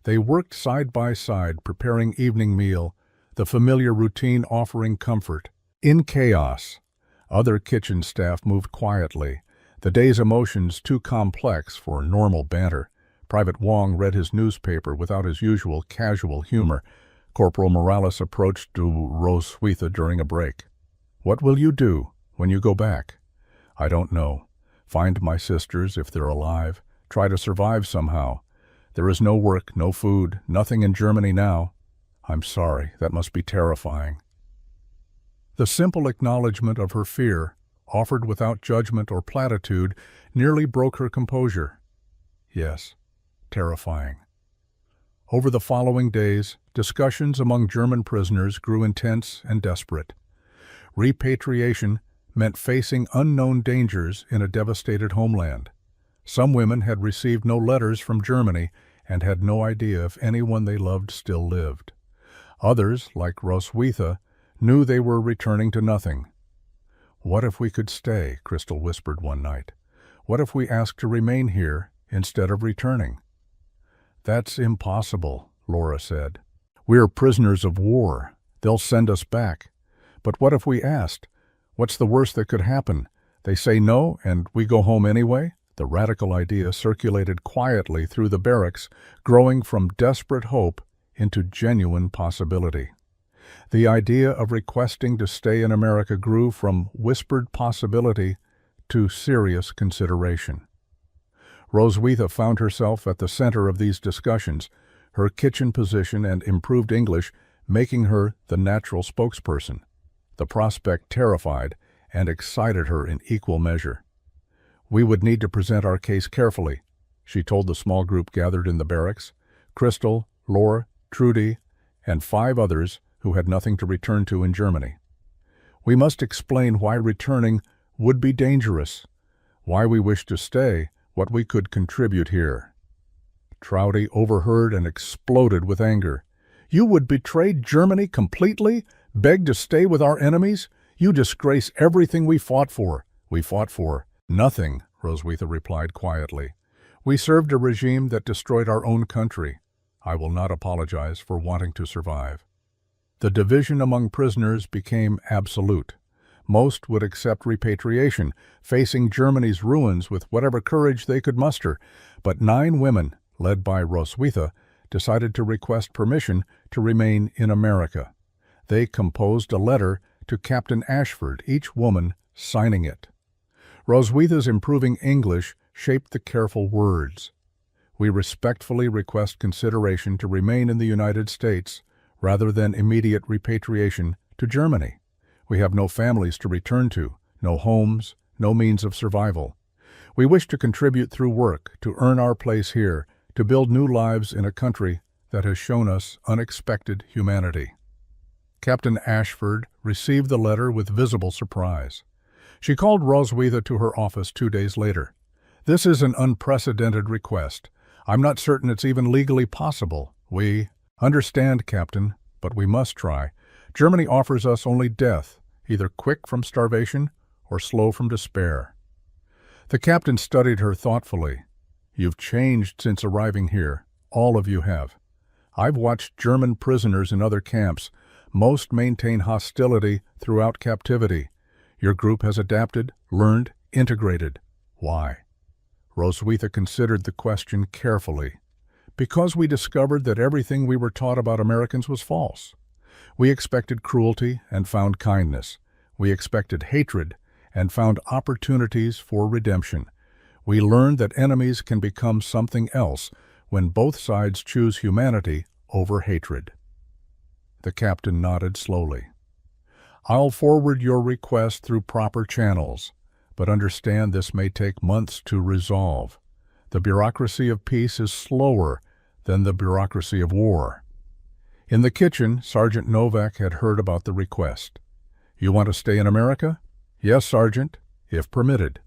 S1: They worked side by side, preparing evening meal, the familiar routine offering comfort. In chaos, other kitchen staff moved quietly, the day's emotions too complex for normal banter. Private Wong read his newspaper without his usual casual humor. Corporal Morales approached to Roswitha during a break. "What will you do when you go back?" "I don't know. Find my sisters if they're alive. Try to survive somehow. There is no work, no food, nothing in Germany now." "I'm sorry. That must be terrifying." The simple acknowledgement of her fear offered without judgment or platitude, nearly broke her composure. Yes, terrifying. Over the following days, discussions among German prisoners grew intense and desperate. Repatriation meant facing unknown dangers in a devastated homeland. Some women had received no letters from Germany and had no idea if anyone they loved still lived. Others, like Roswitha, knew they were returning to nothing. "What if we could stay?" Crystal whispered one night. "What if we asked to remain here instead of returning?" "That's impossible," Laura said. "We're prisoners of war. They'll send us back. But what if we asked? What's the worst that could happen? They say no, and we go home anyway?" The radical idea circulated quietly through the barracks, growing from desperate hope into genuine possibility. The idea of requesting to stay in America grew from whispered possibility to serious consideration. Roswitha found herself at the center of these discussions, her kitchen position and improved English making her the natural spokesperson. The prospect terrified and excited her in equal measure. "We would need to present our case carefully," she told the small group gathered in the barracks. Crystal, Laura, Trudy, and 5 others who had nothing to return to in Germany. "We must explain why returning would be dangerous, why we wish to stay, what we could contribute here." Trouty overheard and exploded with anger. "You would betray Germany completely? Beg to stay with our enemies? You disgrace everything we fought for." "We fought for nothing," Roswitha replied quietly. "We served a regime that destroyed our own country. I will not apologize for wanting to survive." The division among prisoners became absolute. Most would accept repatriation, facing Germany's ruins with whatever courage they could muster, but 9 women, led by Roswitha, decided to request permission to remain in America. They composed a letter to Captain Ashford, each woman signing it. Roswitha's improving English shaped the careful words. "We respectfully request consideration to remain in the United States rather than immediate repatriation to Germany. We have no families to return to, no homes, no means of survival. We wish to contribute through work, to earn our place here, to build new lives in a country that has shown us unexpected humanity." Captain Ashford received the letter with visible surprise. She called Roswitha to her office 2 days later. "This is an unprecedented request. I'm not certain it's even legally possible. We understand, Captain, but we must try. Germany offers us only death, either quick from starvation or slow from despair." The captain studied her thoughtfully. "You've changed since arriving here. All of you have. I've watched German prisoners in other camps. Most maintain hostility throughout captivity. Your group has adapted, learned, integrated. Why?" Roswitha considered the question carefully. "Because we discovered that everything we were taught about Americans was false. We expected cruelty and found kindness. We expected hatred and found opportunities for redemption. We learned that enemies can become something else when both sides choose humanity over hatred." The captain nodded slowly. "I'll forward your request through proper channels, but understand this may take months to resolve. The bureaucracy of peace is slower than the bureaucracy of war." In the kitchen, Sergeant Novak had heard about the request. "You want to stay in America?" "Yes, Sergeant, if permitted."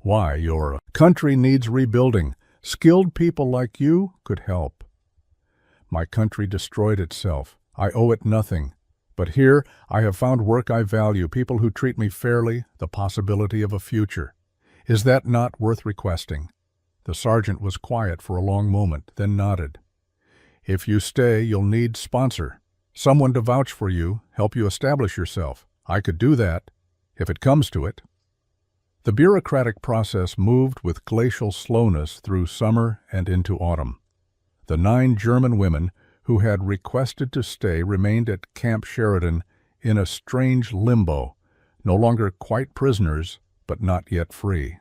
S1: "Why? Your country needs rebuilding. Skilled people like you could help." "My country destroyed itself. I owe it nothing. But here I have found work I value, people who treat me fairly, the possibility of a future. Is that not worth requesting?" The sergeant was quiet for a long moment, then nodded. "If you stay, you'll need sponsor. Someone to vouch for you, help you establish yourself. I could do that, if it comes to it." The bureaucratic process moved with glacial slowness through summer and into autumn. The 9 German women who had requested to stay remained at Camp Sheridan in a strange limbo, no longer quite prisoners, but not yet free.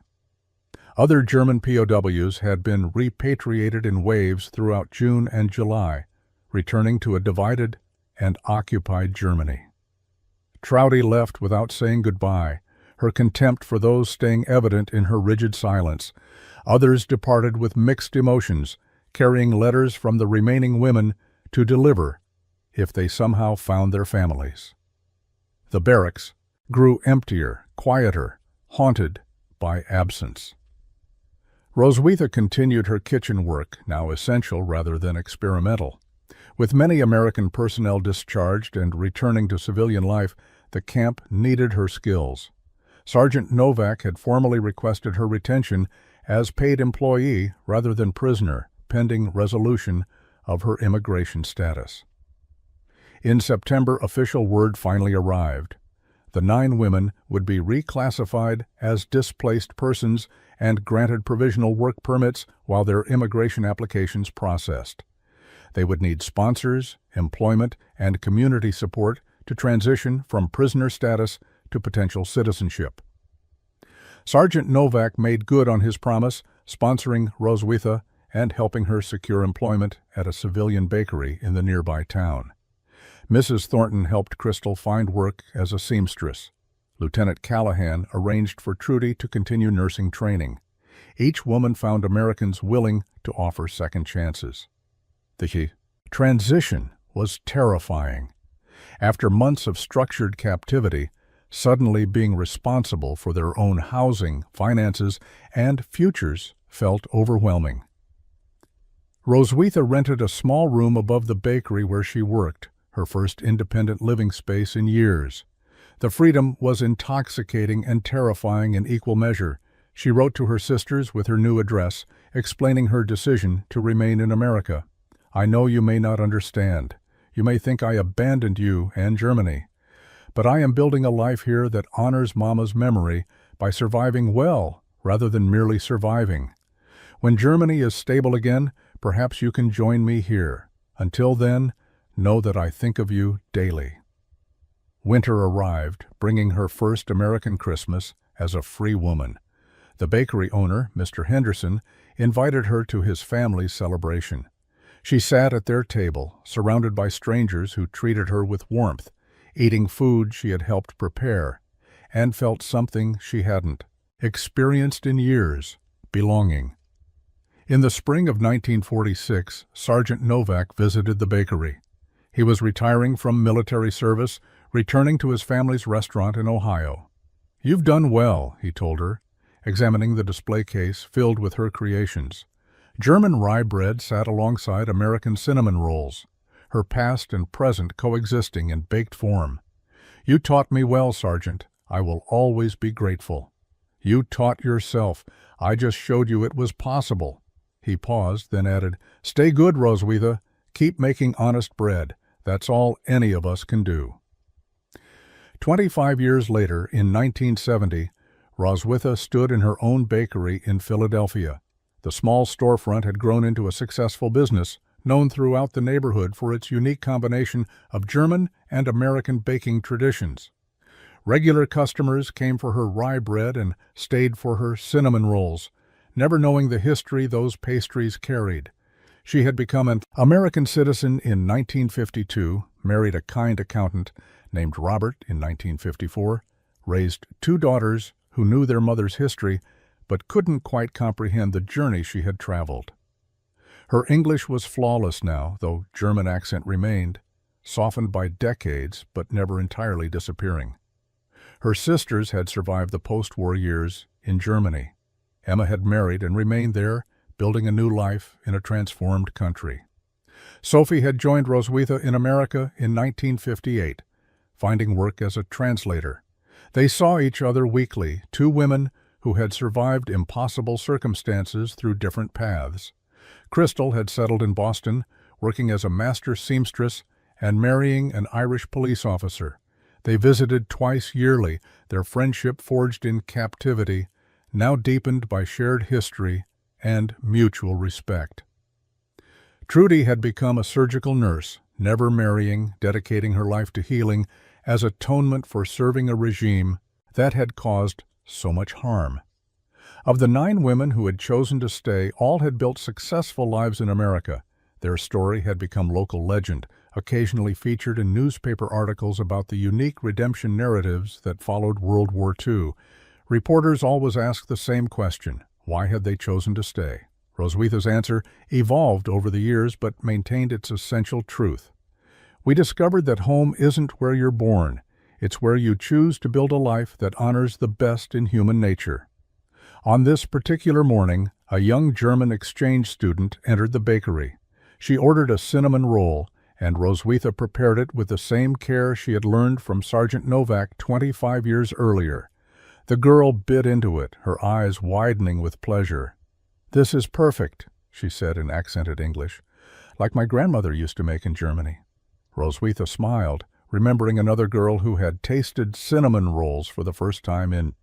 S1: Other German POWs had been repatriated in waves throughout June and July, returning to a divided and occupied Germany. Trouty left without saying goodbye, her contempt for those staying evident in her rigid silence. Others departed with mixed emotions, carrying letters from the remaining women to deliver if they somehow found their families. The barracks grew emptier, quieter, haunted by absence. Roswitha continued her kitchen work, now essential rather than experimental. With many American personnel discharged and returning to civilian life, the camp needed her skills. Sergeant Novak had formally requested her retention as paid employee rather than prisoner, pending resolution of her immigration status. In September, official word finally arrived. The 9 women would be reclassified as displaced persons and granted provisional work permits while their immigration applications processed. They would need sponsors, employment, and community support to transition from prisoner status to potential citizenship. Sergeant Novak made good on his promise, sponsoring Roswitha and helping her secure employment at a civilian bakery in the nearby town. Mrs. Thornton helped Crystal find work as a seamstress. Lieutenant Callahan arranged for Trudy to continue nursing training. Each woman found Americans willing to offer second chances. The transition was terrifying. After months of structured captivity, suddenly being responsible for their own housing, finances, and futures felt overwhelming. Roswitha rented a small room above the bakery where she worked, her first independent living space in years. The freedom was intoxicating and terrifying in equal measure. She wrote to her sisters with her new address, explaining her decision to remain in America. "I know you may not understand. You may think I abandoned you and Germany. But I am building a life here that honors Mama's memory by surviving well rather than merely surviving. When Germany is stable again, perhaps you can join me here. Until then, know that I think of you daily." Winter arrived, bringing her first American Christmas as a free woman. The bakery owner, Mr. Henderson, invited her to his family's celebration. She sat at their table, surrounded by strangers who treated her with warmth, eating food she had helped prepare, and felt something she hadn't experienced in years: belonging. In the spring of 1946, Sergeant Novak visited the bakery. He was retiring from military service, returning to his family's restaurant in Ohio. "You've done well," he told her, examining the display case filled with her creations. German rye bread sat alongside American cinnamon rolls, her past and present coexisting in baked form. "You taught me well, Sergeant. I will always be grateful. You taught yourself. I just showed you it was possible." He paused, then added, "Stay good, Roswitha. Keep making honest bread. That's all any of us can do." 25 years later, in 1970, Roswitha stood in her own bakery in Philadelphia. The small storefront had grown into a successful business, known throughout the neighborhood for its unique combination of German and American baking traditions. Regular customers came for her rye bread and stayed for her cinnamon rolls, never knowing the history those pastries carried. She had become an American citizen in 1952, married a kind accountant named Robert in 1954, raised 2 daughters who knew their mother's history but couldn't quite comprehend the journey she had traveled. Her English was flawless now, though German accent remained, softened by decades but never entirely disappearing. Her sisters had survived the post-war years in Germany. Emma had married and remained there, building a new life in a transformed country. Sophie had joined Roswitha in America in 1958, finding work as a translator. They saw each other weekly, 2 women who had survived impossible circumstances through different paths. Crystal had settled in Boston, working as a master seamstress and marrying an Irish police officer. They visited twice yearly, their friendship forged in captivity, now deepened by shared history and mutual respect. Trudy had become a surgical nurse, never marrying, dedicating her life to healing as atonement for serving a regime that had caused so much harm. Of the 9 women who had chosen to stay, all had built successful lives in America. Their story had become local legend, occasionally featured in newspaper articles about the unique redemption narratives that followed World War II. Reporters always asked the same question: why had they chosen to stay? Roswitha's answer evolved over the years but maintained its essential truth. We discovered that home isn't where you're born. It's where you choose to build a life that honors the best in human nature. On this particular morning, a young German exchange student entered the bakery. She ordered a cinnamon roll, and Roswitha prepared it with the same care she had learned from Sergeant Novak 25 years earlier. The girl bit into it, her eyes widening with pleasure. "This is perfect," she said in accented English, "like my grandmother used to make in Germany." Roswitha smiled, remembering another girl who had tasted cinnamon rolls for the first time in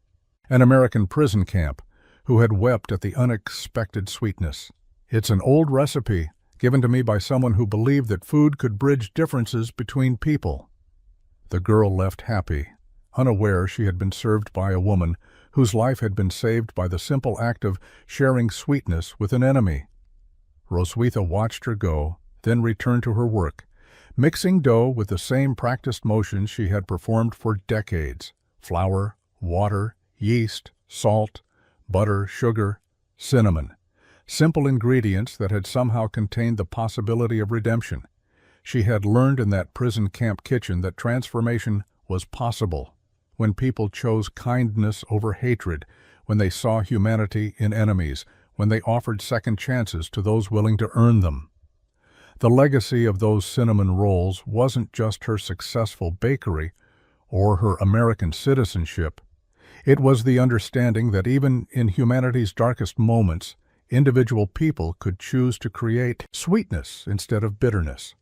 S1: an American prison camp, who had wept at the unexpected sweetness. "It's an old recipe, given to me by someone who believed that food could bridge differences between people." The girl left happy, unaware she had been served by a woman whose life had been saved by the simple act of sharing sweetness with an enemy. Roswitha watched her go, then returned to her work, mixing dough with the same practiced motions she had performed for decades: flour, water, yeast, salt, butter, sugar, cinnamon. Simple ingredients that had somehow contained the possibility of redemption. She had learned in that prison camp kitchen that transformation was possible when people chose kindness over hatred, when they saw humanity in enemies, when they offered second chances to those willing to earn them. The legacy of those cinnamon rolls wasn't just her successful bakery or her American citizenship. It was the understanding that even in humanity's darkest moments, individual people could choose to create sweetness instead of bitterness.